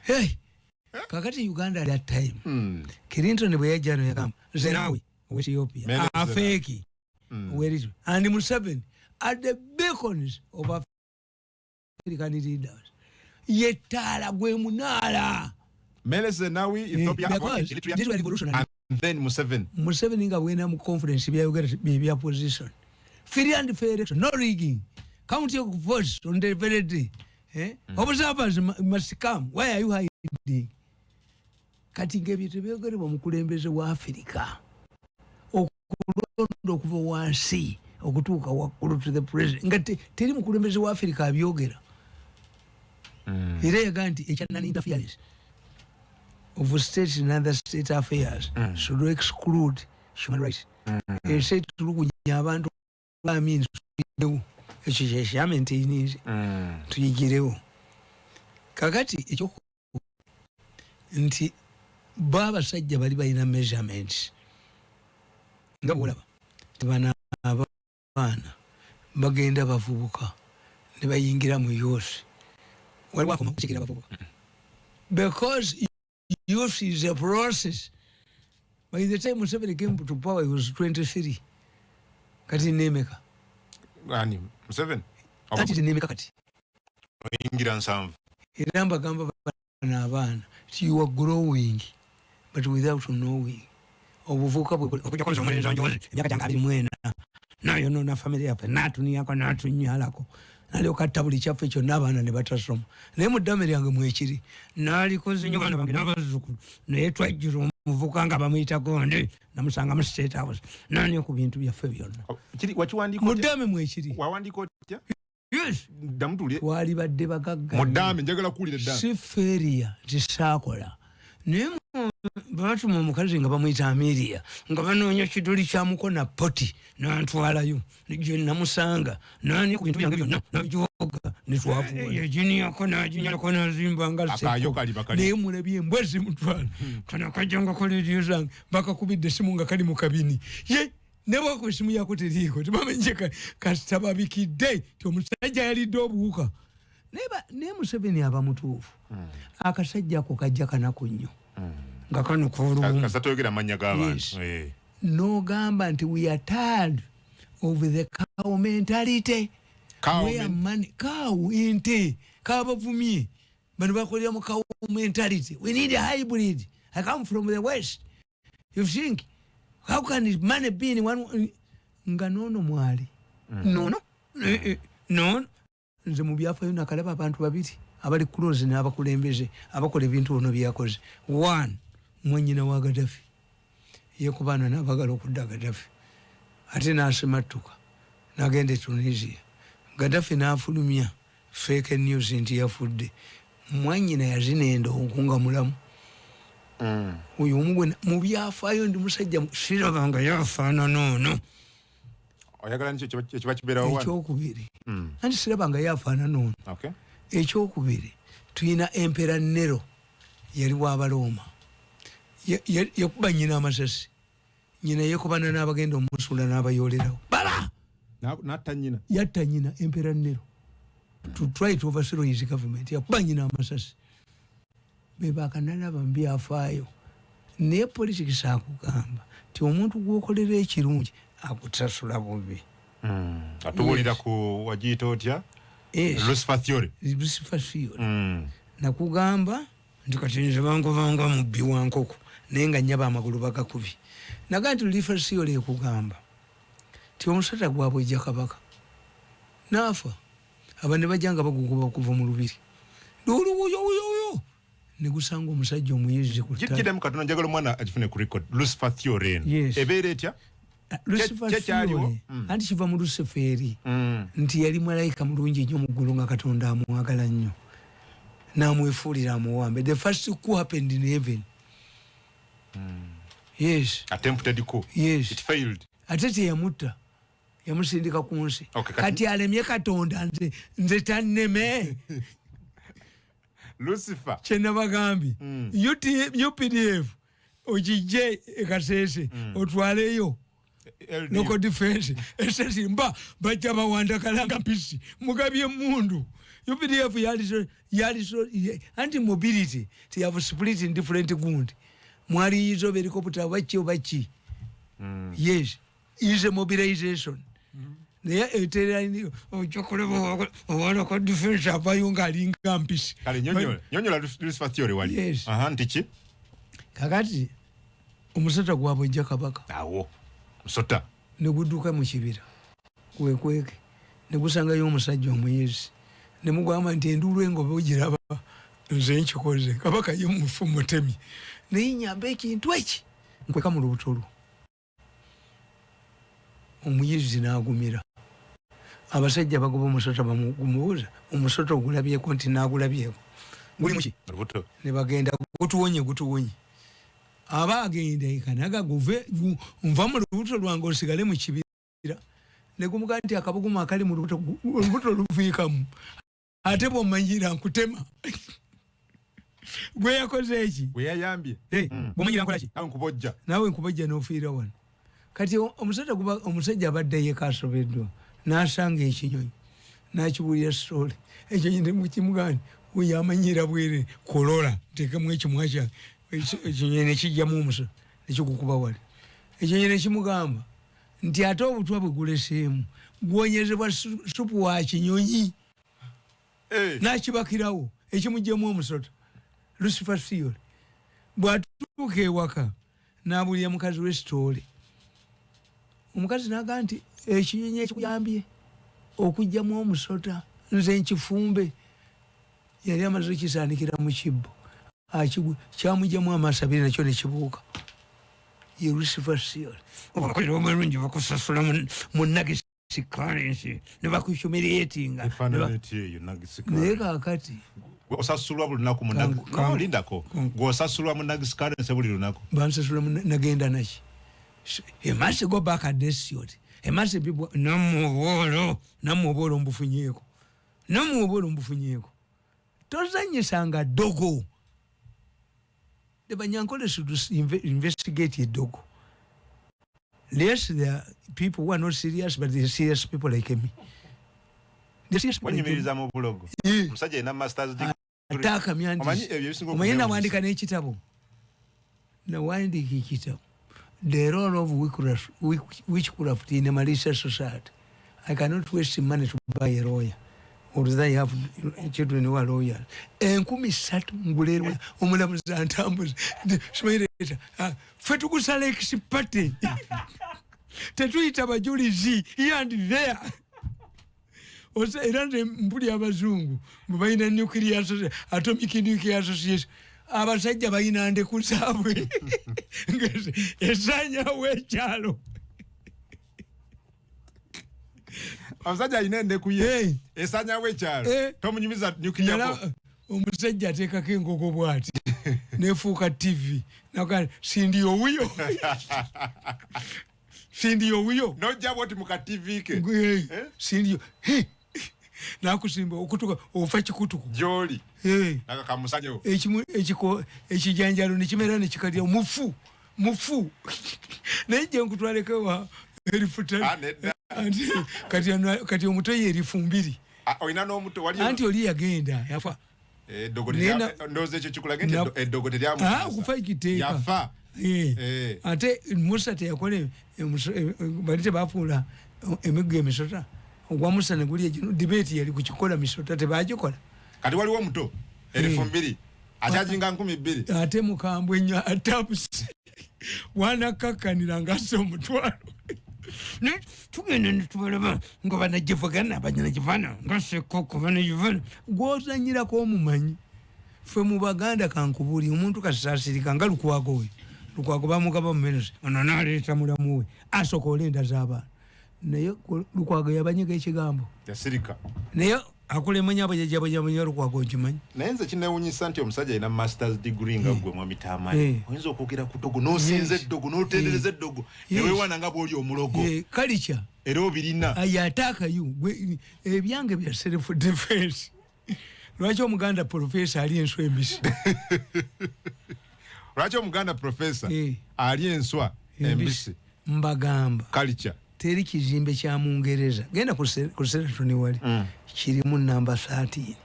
S1: Hey! Kakati Uganda at that time. Clinton bwe yajja no yagamba Zenawi of Ethiopia afeki where is and Museveni at the beacons of African leaders yetala gwe munala
S2: Mele Zenawi Ethiopia
S1: this was revolutionary
S2: and then Museveni
S1: nga wena mu conference bya position free and fair election, no rigging, count your votes on the very day. Observers must come. Why are you hiding? Kati ngebite byogere bamukulembeze wa Africa okulondo okuva wansi okutuuka waggulu to the president nga teri mukulembeze wa Africa abyogera era yaga nti ekya interference of state in other state affairs should exclude human rights. Said tulukunya abantu means ekyo kyamaintainize tuyigirewo kakati ekyo nti babasajja bali balina measurements nga bulaba tebana abaana bagenda bavubuka ne bayingira mu youth waliwo akoma kukigira bavubuka because youth is a process. By the time Museveni came to power he was 23 kati nemeka
S2: Ani Museveni
S1: ati teneme kakati
S2: ingira nsanvu
S1: era mbagamba bana abaana you are growing but without knowing obuvuka bwe okujja koza omulenzi njozi emyaka gyange 21 nayo nona family yape natunyako natunyalako nalyo katta buli kyaffe kyonna abaana ne batasoma naye mu ddame lyange mwekiri nalikoze nnyo baana bange n'abazzukulu naye twajjira omuvuka nga bamuyita Gonde namusanga mu State House nani ku bintu byaffe byonna mu ddame mwekiri
S2: wawandika otya
S1: yes
S2: damutuli
S1: wali badde bagagga
S2: mu ddame njagala kuwulira ddame
S1: si feria tisaakola naye batuma omukazi nga bamuyita Amelia nga banoonya kiduli kya Mukona poti nantwalayo gye namusanga nani ku bintu byange byonna nabijoga netwavuga ejini yako najinyalako nazimba nga naye mulabye embwa zimutwala kana kajjanga kolediyo zange bakakubidde essimu nga kali mu kabini ye nebwako essimu yako teriiko tebamenye kasita babikidde ti omusajja yalidde obuwuka naye Museveni aba mutuufu akasajja ako kajja kanako nnyo nga kano kuulungu
S2: kasatoyogera amannya g'abantu
S1: n'ogamba nti we are tired of the cow mentality cow ente kabavumye bano bakolera mu cow mentality we need a hybrid I come from the west you think how can money be in one nga nono mwali nono nze mu byafaayo nakalaba abantu babiri abali close n'abakulembeze abakola ebintu ono byakoze one mwenyina wa Gaddafi yekubaana n'abagala okudda Gaddafi ate n'asematuka n'agenda e Tunisia Gaddafi n'afulumya fake news nti yafudde mwenyina yazina okunga mulamu oyo omugwe mu byafaayo ndi musajja sirabanga yafaanana ono
S2: oyagala nicyo kiba kibeerawo wano
S1: ekyokubiri anti sirabanga yafaanana ono ekyokubiri tuyina Emperor Nero yali w'Abaroma yakuba nyina amasasi nyina yekubana n'abagenda omusula n'abayoolerawo bala yatta nyina Emperor Nero to try to overthrow his government yakuba nyina amasasi bebakanalaba mbyafaayo naye politics akugamba ti omuntu gwokolera ekirungi akutasula bubi
S2: atubuulira ku wagiyita otya Lucifer theory nakugamba nti kati nze bangovanga mubbi wa nkoko naye nga nnyaba amagulu bagakubi naga nti Lucifer theory ekugamba ti omusota gwabwe ejja kabaka naafa aba ne bajja nga bagugoba okuva mu lubiri luwuyo negusanga omusajja omuyizi kidemu katono njagala omwana agifune ku record Lucifer theory ebeera etya
S1: Lucifer theory anti kiva mu Luciferi nti yali malayika mulungi nnyo mu ggulu nga Katonda amwagala nnyo n'amwefuulira amuwambe the first coup happened in heaven yes
S2: attempted coup
S1: yes
S2: it failed
S1: ate teyamutta yamusindika ku nsi kati alemye Katonda nze tanneme
S2: Lucifer
S1: kyenabagambye UPDF ogijje ekasese otwaleyo loko defense esesi mba bajja bawanda kalanga mpisi mugabye mundu UPDF yaliso anti mobility they have split in different gundi mwali yizo helicopter bachi yes is a mobilization naye eterani ochokolebo wala ko defense abayo ngalinga mpisi
S2: kale nyonyola Lucifer theory wali ntiki
S1: kakati omusota gwabwe ejja kabaka
S2: awo musota
S1: neguduka mu kibira kwekweke negusangayo omusajja omuyezi nemugamba nti endulu engobe ogiraba nze nkikoze kabaka ye mufu mutemi naye nyamba ekintu eki nkweka mu lubutolu omuyezi n'agumira abasajja bagoba omusota bamugumubuuza omusota ogulabyeko nti n'agulabyeko guli muki ne bagenda gutuwonye aba agenda ekanaga guve nva mu lubuto lwange osigale mu kibira ne gumuga nti akabuguma akali mu lubuto luviikamu ate bw'omanyira nkutema gwe yakoze eki
S2: gwe yayambye
S1: bw'omanyira nkolaki nawe nkubojja n'ofiira wano kati omusajja abadde yekaasobeddwa n'asanga ekinyonyi n'kibuulira sitole ekinyonyi temukimugani oyo amanyira bwere kolola nteekemu ekimwa kyange ekinyonyi nekijjamu omusa nekigukuba wali ekinyonyi nekimugamba nti ate obutwa bwe guleseemu gwonyezebwa supu wa kinyonyi nakibakirawo ekimuggyemu omusota Lucifer Theory bw'atuuka ewaka n'abulira mukazi w'esitoole omukazi n'agamba nti ekinyonyi ekikuyambye okuggyamu omusota nze nkifumbe yali amaze kisaanikira mu kibbo kyamugyamu amaaso abiri nakyo nekibuuka ye Lucifer Theory abakolera omulungi bakusasula mu nagisi currency ne bakuhumiliatinga naye kaakati
S2: osasulwa buli lunaku lindako gwosasulwa mu nagisi currency buli lunaku
S1: bansasula nagenda naki it must go back at this yot it must be namuobolo mbufunyeeko tozanyisanga dogo the Banyankole should investigate a dogo. Yes, there are people who are not serious, but they're serious people like me. They're serious people like me.
S2: Msaje na masters degree.
S1: Ataka miandisi. Umayena wandika na ichitabu. Na wandika ichitabu. The role of witchcraft in a malicious society. I cannot waste money to buy a lawyer. Or do they have children who are lawyers? Enkumi satu ngulerwa omulamuzi antambuza shimaireta fetukusala ekisipate tetuyita bajulizi here and there osa era mbuli abazungu mubayina nuclear atomic nuclear association abasajja bayina ndeku zaabwe esanya w'ekyalo
S2: Amsaja inende kuye esanya w'ekyalo tomunyumiza nuclear bomb
S1: omusajja ateekako enkoko bw'ati nefuuka TV nakugamba sindiyo wuyo
S2: nojja bwoti muka TV ke
S1: sindiyo nakusimba okutuka ofa kikutuku
S2: gyoli nakakamusanyo
S1: ekijanjalo nekimera nekikalya mufu naye gye nkutwaleko wa erifuta kati omutoyi erifu mbiri
S2: oyina n'omuto wali
S1: anti oli yagenda yafa
S2: ndoze ekyo kikulaga eddogo
S1: okufa ekiteeka
S2: yafa
S1: ate Musa teyakola bali tebafuula emiggo emisota ogwa Musa ne guli egino debate yali kukikola misota tebagikola
S2: kati waliwo omuto erifu mbiri akyajinga 2,000
S1: ate mukambwe ennyo atabusi wanakakkanira ng'asse omutwalo tugenda netubalaba nga banagivugana abanyanagivana ngasekoko banagivana gwozanyirako omumanyi ffe mu Baganda kankubuuli omuntu kasasirika nga Lukwago bamugaba mumenesi ono naleeta mulamu we asooka olenda z'abaana naye Lukwago yabanyiga ekigambo
S2: yasirika
S1: naye akulemanya abajajabajamanya Lukwago nkimanyi
S2: naye nze kinewunyisa nti omusajja alina masters degree nga gwe mwami Tamale oyinza okwogera ku ddogo n'osinza eddogo n'otendereza eddogo neweewana nga bw'oli omulogo
S1: kalica
S2: era obirina
S1: ayataakayo ebyange bya self defense lwaki omuganda professor ali enswa embisi
S2: lwaki omuganda professor ali enswa embisi
S1: mbagamba
S2: kalica
S1: teri kizimbe kya Mungereza genda ku Seratoni wali kirimu namba 13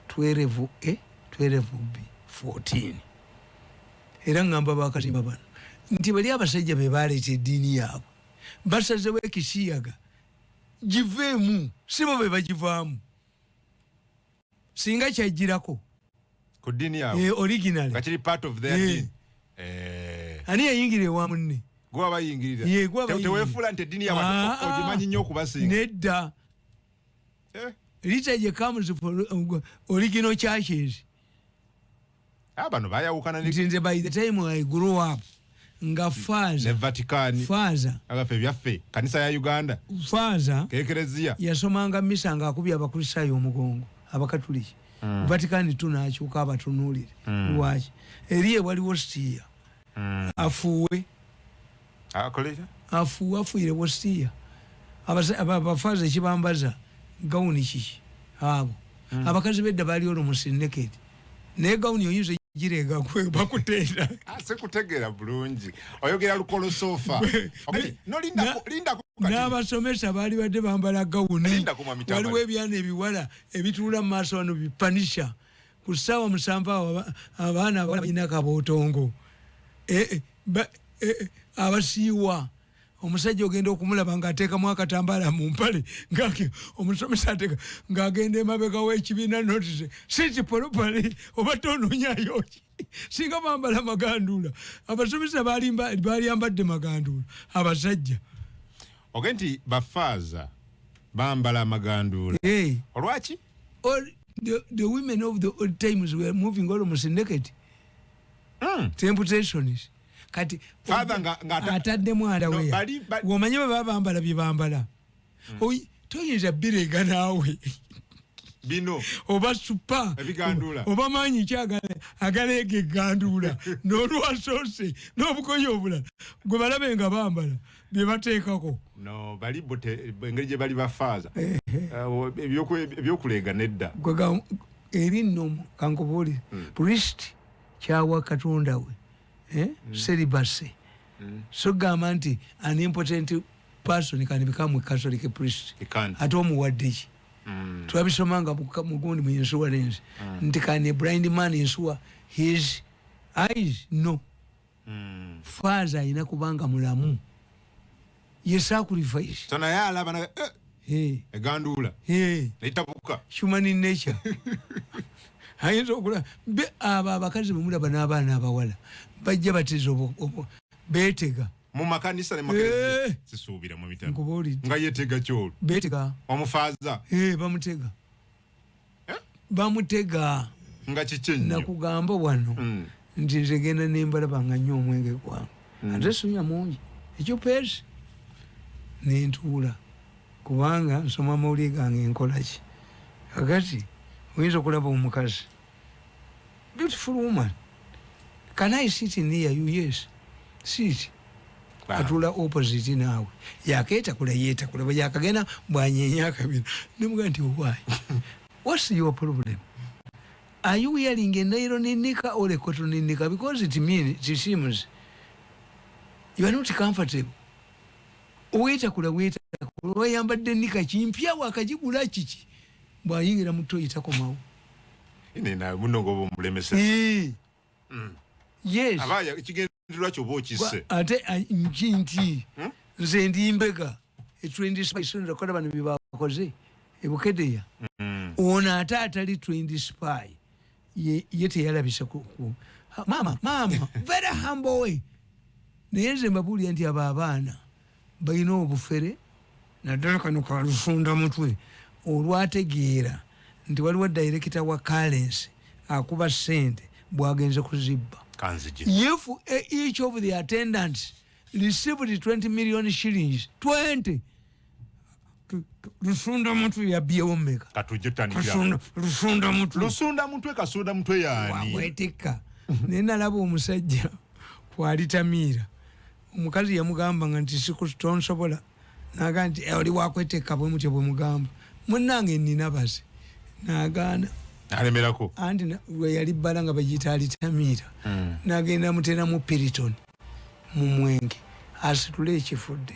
S1: 12A 12B 14 era ngamba bakazimba bano nti bali abasajja be baleeta eddiini yaabwe basazewo ekisiyaga giveemu sibo be bagivaamu singa kyajjirako
S2: ku ddiini yaabwe
S1: original
S2: nga kiri part of their deen
S1: ani yayingira ewa munne
S2: gwa bayingirira teweefula nti eddiini yaabwe ogimanyi nnyo okubasinga
S1: nedda Rita comes for original churches.
S2: Bano bayawukana
S1: nti by the time I grew up nga faza
S2: ne Vatican
S1: faza
S2: agafe byaffe kanisa ya Uganda
S1: faza
S2: kekerezia
S1: yasomanga misa nga akubya abakristayo omugongo abakatuliki Vatican tunakyuka abatunulire lwaki eriye waliwo stia afuwe
S2: akolera
S1: afuire wostia abafaza ekibambaza gawuni kiki abo abakazi bedda bali olumusindeketi naye gawuni oyinza girega kwe bakutenda
S2: ase kutegera bulungi oyogera lukolo sofa no linda
S1: n'abasomesa baali badde bambala gawuni waliwo ebyana ebiwala ebituula mu maaso wano bipanisha ku ssaawa 7 awo abaana balina kabootongo abasiiwa omusajja ogenda okumulaba ng'ateekamu akatambala mu mpale omusomesa ateeka ng'agenda emabega w'ekibiina notise siti polopale oba tonoonyayo ki singa bambala magandula abasomesa balyambadde magandula abasajja
S2: oge nti bafaaza bambala amagandula olwaki
S1: the women of the old times were moving almost naked temptations kati atadde mwana we womanyi baba bambala bibambala toyinza birega naawe
S2: bino
S1: oba supa oba manyi agaleega egandula n'olwasoose n'obukoyi obulala gwe balabe nga bambala bye bateekako
S2: no bali engeri gye bali bafaaza ebyokuleega nedda
S1: eri nno kankubuulire priest kyawa katonda we celibacy so gamba nti an important person can become a Catholic priest ate omuwadde ki twabisomanga mugundi mu insurance nti can a blind man insure his eyes no faaza ayina kubanga mulamu ye sacrifice
S2: naye alaba egandula netabuka
S1: human in nature ayinza okula abo abakazi bemulaba n'abaana abawala bajja bateza beetega
S2: mu makanisa ne makanisa sisuubira mu mitano nga yeetega kyolo
S1: beetega
S2: omufaaza
S1: bamutega
S2: nga kiki nnyo
S1: nakugamba wano nti nze genda nembalaba nga nnyo omwenge gwange ate sunya mungi ekyupeesi nentuula kubanga nsoma amawulire gange nkolaki kakati oyinza okulaba omukazi beautiful woman can I sit near you yes sit atula opposite naawe yakeetakula yeetakula bweyakagenda bwanyenya akabina nemuga nti why what's your problem are you wearing a nylon nika or a cotton nika because it seems you are not comfortable weetakula wayambadde nika kimpya wakagigula kiki bwayingira muto yitakomawo
S2: inena munongo bomulemese
S1: yes
S2: abaya kigendera kyo bokise
S1: ate nkinti nze ndimbega e20 spice ndakola bano bibakoze ebukedeya ona ate atali 20 spy yete yalabisa ku mama very humble way neze mbabuli nti abaana bayina obufere naddala kano kalufunda mutwe olwategeera nti waliwo director wa currency akuba sente bwagenze kuzibba if each of the attendants received 20 million shillings 20 lusunda mutwe yabyewo mmeka
S2: lusunda mutwe yani
S1: weteka nenalaba omusajja kwalitamiira omukazi yamugamba nga nti sikustonsobola naga nti oli wakweteka bwe mutyo bwe mugamba munnange nina base nagaana
S2: alemerako
S1: anti we yali bbala nga bagiyita alitamiira nagenda mutera mu Piriton mu mwenge asitule ekifudde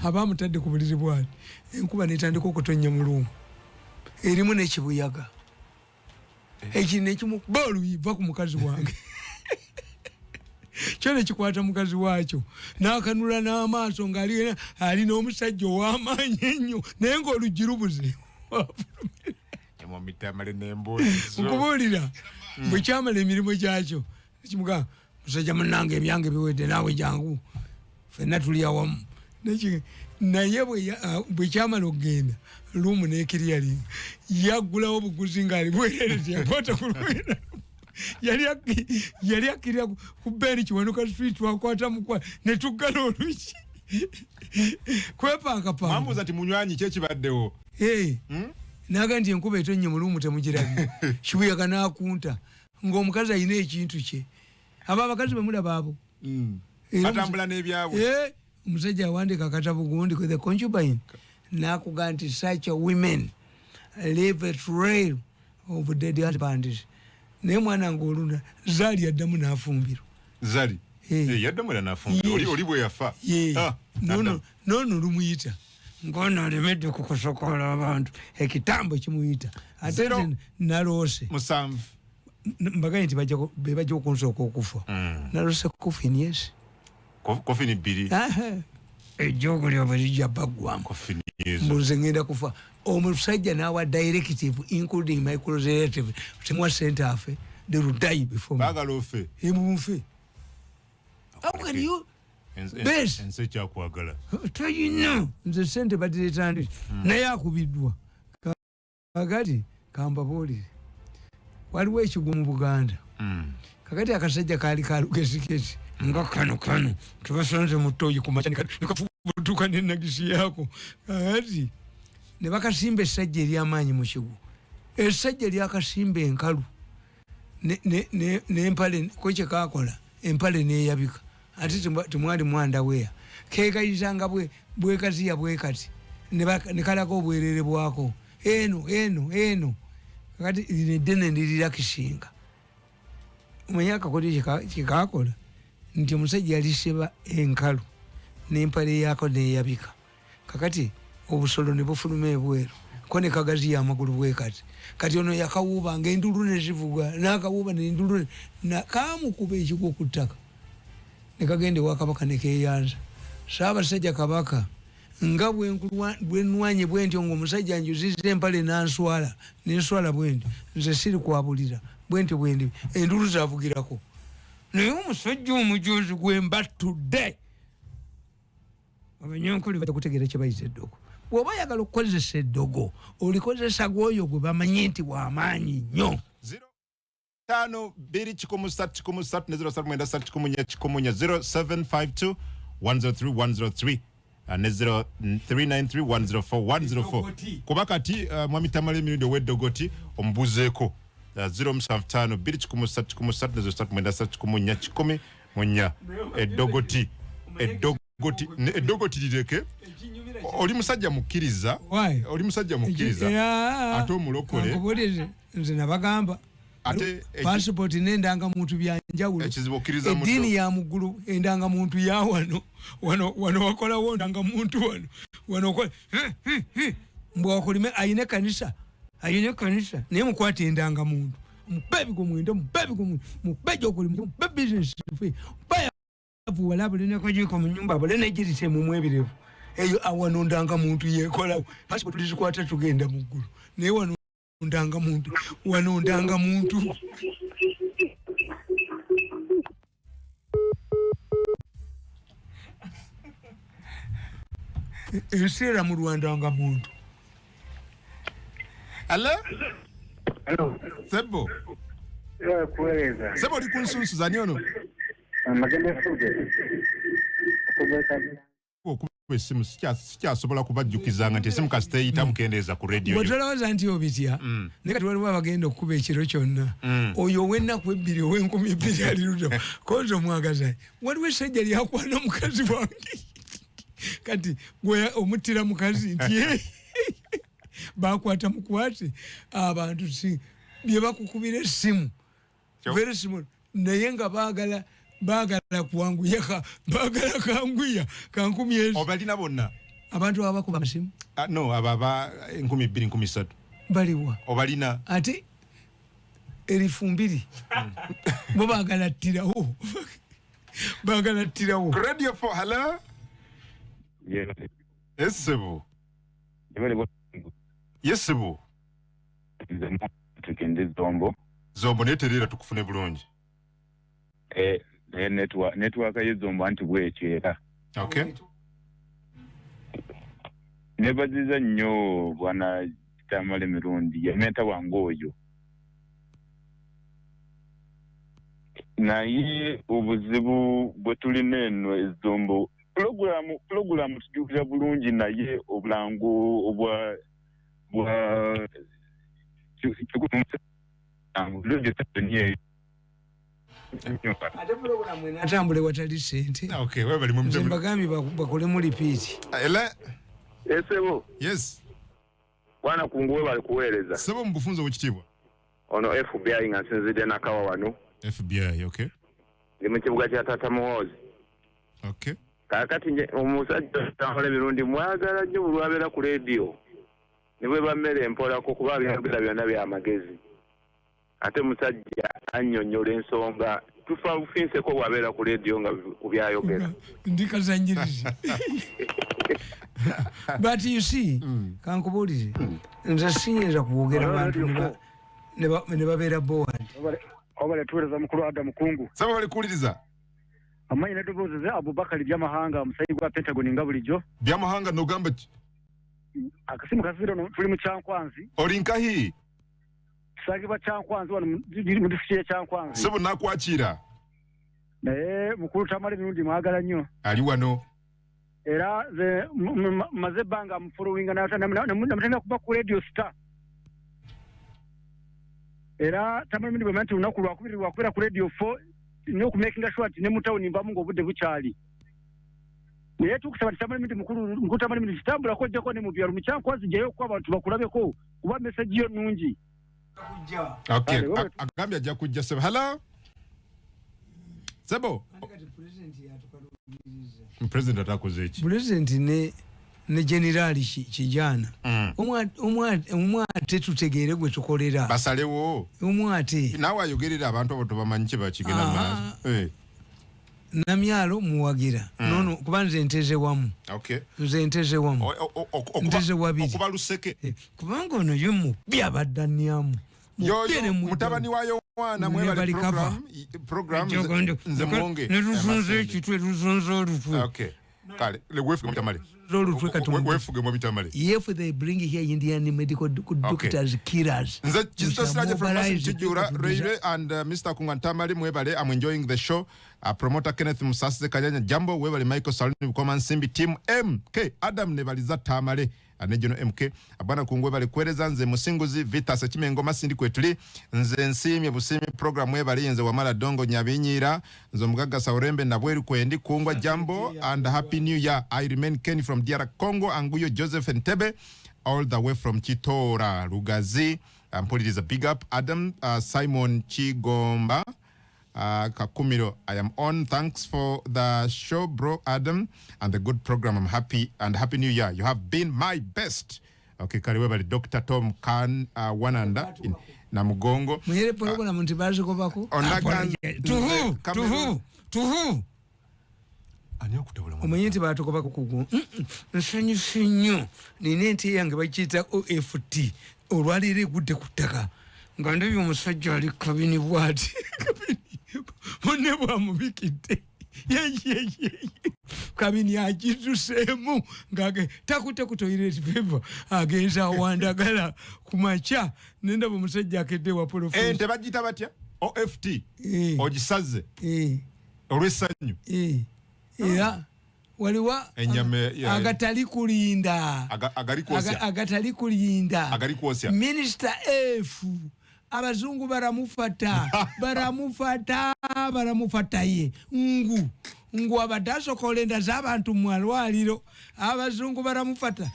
S1: abamutadde ku buliri bwali enkuba netandika okutonya mulumu erimu nekibuyaga ekino ekimukuba oluyiva ku mukazi wange kyo nekikwata mukazi waakyo n'akanula n'amaaso ng'ali n'omusajja ow'amaanyi ennyo naye ng'oluggi lubuze nkubuulira bwe kyamala emirimu gyakyo ekimugamba musajja munnange ebyange biwedde naawe jangu ffenna tuli awamu naye bwe kyamala okugenda luumu n'ekiryalinga yaggulawo obuguzi ng'ali bwerere yakwata ku lwera yali akkirira ku beeri kiwanuka street wakwata mukwa ne tuggala oluki kwepankapanga
S2: mambuza nti munywanyi kyekibaddewo
S1: naga nti enkuba etonnye mulumu temugirabye kibuyaga n'akunta ng'omukazi alina ekintu kye abo abakazi bemulaba abo
S2: batambula n'ebyabwe
S1: omusajja awandika akatabo gundi the concubine nakuga nti such a women leave a trail of dead husbands naye mwana ng'olunda zaali yaddamu n'afumbirwa
S2: zali yaddamu era n'afumbirwa oli bwe yafa
S1: noono lumuyita ngono alemedde kukusokola abantu ekitambo kimuyita ate naloose
S2: musanvu
S1: mbagaye nti bebajja okunsooka okufa naloose coffin yes
S2: Coffee biri.
S1: Ejogo lyo belijja bagwamu.
S2: Coffee yezo.
S1: Mbuze ngenda kufa. Omusajja nawa directive including my close relative. Timwa center afe. They will die before me.
S2: Bagalo fe.
S1: Himufe. How can you? Best.
S2: Ense kya kwagala.
S1: Toyina. Nze sente badiretandi. Naye akubiddwa. Kakati kamba boli. Waliwo ekigwo mu Buganda. Kakati akasajja kaali kalugesikesi. Nga kano tubasonze mutoyi kumachani nikafutuka nenagisi yako kakati ne bakasimba essajja ery'amaanyi mu kigo essajja lyakasimba enkalu n'empale ko kye kakola empale neeyabika ate temwali mwanda weya keekayizanga bwekaziya bwekati ne kalako obwerere bwako eno kakati lineddene ndirilakisinga omanya akakoli kikakola nti omusajja yaliseba enkalu n'empale yako neeyabika kakati obusolo ne bufuluma ebweru ko ne kagaziya amagulu bwekati kati ono yakawuuba ng'endulu ne zivuga n'akawuuba n'endulu kaamukuba ekigwo ku ttaka ne kagenda ewa kabaka ne keeyanza Ssaabasajja Kabaka nga bwenwanye bwentyo ng'omusajja anjuziza empale n'enswala bwentyo nze siri kwabulira bwentyo bwendi endulu zavugirako naye omusajja omujuzi gwe mbattudde abanyankole batakutegeera kye bayita eddogo bw'oba oyagala okukozesa eddogo olikozesa gwoyo gwe bamanyi nti w'amaanyi nnyo
S2: 0752 103 ne 0393104104 kuba kati mwami Tamale Mirundi ow'eddogoti omubuzeeko 07523 eddogoti lireke oli musajja mukkiriza ate omulokole
S1: nze nabagamba ate passport n'endangamuntu byanjawulo eddiini ya muggulu endangamuntu ya wano wakolawo ndangamuntu wano mbwakolime ayine kanisa naye mukwata endangamuntu mubebi gomwenda mube gyokolimu mube bizinesi bayavuwala bulinekojiko mu nyumba bulenegirise mumu ebirevu eyo awano ndangamuntu yekolawo passport tuzikwata tugenda muggulu naye wano ndangamuntu enseera mu lwandangamuntu.
S2: Hello. Sebo.
S3: Kueleza.
S2: Sebo oli kunsunsu zani ono?
S3: Magende fuge.
S2: Kuba esimu sikyasobola kubajjukizanga nti esimu kasita eyita mukendeeza ku radio.
S1: Bw'otolowooza nti obitya naye kati waliwo abagenda okukuba ekiro kyonna oyo ow'ennaku ebbiri ow'enkumi ebbiri alirudda koza omwagaza waliwo essajja lyakwana mukazi wange kati gwe omuttira mukazi nti bakwata mukwate abantu si bye bakukubira essimu very small naye nga baagala kuwanguya baagala kanguya kankumi ezo
S2: obalina bonna
S1: abantu abakuba amasimu
S2: no ababa 2023
S1: baliwa
S2: obalina
S1: ate erifumbiri bo baagala ttirawo
S2: radio 4 hello Yesebo Yesebo
S3: tukende zombo
S2: neterera tukufune bulungi
S3: network y'ezombo anti bwekyera.
S2: Okay.
S3: Nebaziza nnyo bwana Tamale Mirundi yameta wange oyo. Naye obuzibu bwe tulina eno ezombo programu tujukira bulungi naye obulango obwa
S1: ate programu enatambule watali sente.
S2: Okay, wewe bali mumtemu.
S1: Mbagami bakole mu repeat.
S3: Sebo.
S2: Yes.
S3: Bwana kunguwe bali kuweereza.
S2: Sebo mbufunzo wekitibwa.
S3: Ono FBI nga nsinzidde nakawa wano.
S2: FBI, okay.
S3: Ndi mu kibuga kya Tata Muhoozi.
S2: Okay.
S3: Kakati omusajja Tamale Mirundi mwagala nnyo bulwabeera ku radio. Ne bwe bammere empolako kuba byogera byonna bya magezi. Ate musajja annyonnyola ensonga
S4: tufa bufinse ko wabera ku radio nga kubyayogera
S1: ndikazanyiriza but you see kankubulire nze siyinza kuwogera abantu ne babeera board
S5: obale tuweleza mukulu Adam Kungu
S2: saba bali kuwuliriza
S5: amanyi neddoboozi ze Abubakar byamahanga musayi gwa Pentagon nga bulijjo
S2: byamahanga nogamba ki
S5: akasimu kaziro no tuli mu Kyankwanzi
S2: olinkahi
S5: sagibwa Kyankwanzi wano mu district Kyankwanzi
S2: sebo nakwakira
S5: mukulu Tamale Mirundi mwagala nnyo
S2: ali wano
S5: era ze maze banga mu following na namutenga kuba ku Radio Star era Tamale Mirundi bwemati unaku lwakubiri lwakwera ku Radio 4 no kumakinga sure ati ne mutawuni mbamu ngobudde bukyali naye tukusaba Tamale Mirundi mukulu Tamale Mirundi kitambula ko jeko ne mu byalo mu Kyankwanzi jeyo kwa abantu bakulabeko kuba message yo nungi.
S2: Okay, Agamba ajja kujja sebo. Hello? Sebo. President atakoze ki?
S1: President ne general kijana. Omwate tutegeere gwe tukolera.
S2: Basalewo.
S1: Omwate.
S2: Nawe ayogerera abantu abo bamanyi kye bakigenda maaso.
S1: Namyalo muwagira. Nono kubanze nteze wamu.
S2: Okay.
S1: Nze nteze wamu. Nteze wabiri.
S2: Okuba luseke.
S1: Kubanga ono yomu byabaddaniamu.
S2: Yo mutabani wayo wana mwebali program nze mwonge.
S1: Netufunze kitwe tuzonzo lutwe.
S2: Okay. Kale wefuge mutamale.
S1: Lutwe katumwe.
S2: Wefuge mu bitamale.
S1: If they bring here Indian medical doctors killers.
S2: Nze Jisto Sraje from Chijura Reire and Mr. Kungantamali mwebale. I'm enjoying the show. Promoter Kenneth Musase Kanyanya Jambo webale Michael Saluni Bukoma Nsimbi team MK Adam nebaliza Tamale anejono MK abana kungwe bali kwereza nze musinguzi Vita Sechimengo masindi kwetuli nze nsimi busimi program webale yenze wamala dongo nyabinyira nzo mugaga saurembe na bweru kwendi kungwa Jambo and happy new year. I remain Kenny from DR Congo Anguyo Joseph Ntebe all the way from Chitora Rugazi. Put it is a big up Adam Simon Chigomba Kakumiro, I am on. Thanks for the show, bro Adam, and the good program. I'm happy and happy new year. You have been my best. Okay, kariwebali Dr. Tom Khan Wananda in Namugongo.
S1: Mwenye program ntibaje ko bako. Tuhu.
S2: Ani okutawula mu.
S1: Mwenye ntibaje ko bako kugu. Nsonyisinyo. Nine nti yange bakita OFT. Olwalire gudde kutaka. Ngande byo musajja ali kabini bwati. Mone bwa mubikite kabini ajizusemu ngage takute ku toilet paper agenza wandagala kumacha nenda bomusajja akedde wa professor
S2: ente bagita batya OFT ogisaze olwesanyu
S1: era waliwa
S2: enyame
S1: agatali kulinda
S2: agali kwosya
S1: Minister F abazungu baramufata ye ngu abadaso kolenda z'abantu mu alwaliro abazungu baramufata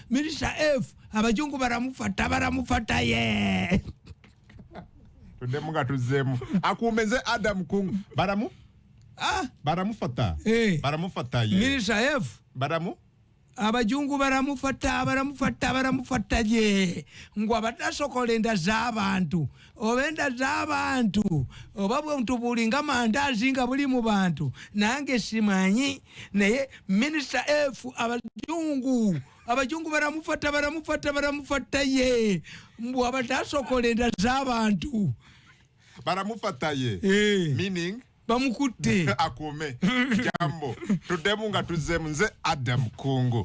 S1: Minister F abazungu baramufata ye
S2: tudemunga tuzemu akumeze Adam Kungu baramufata ye
S1: Minister F abajungu baramufata je ngwa batasokolenda z'abantu obenda z'abantu obabwe mtubulinga mandazi nga buli mu bantu nange simanyi naye Minister F abajungu baramufata ye mbwa batasokolenda z'abantu
S2: baramufata ye meaning
S1: bamukutte
S2: akume Jambo tudemunga tuzemu nze Adam Kungu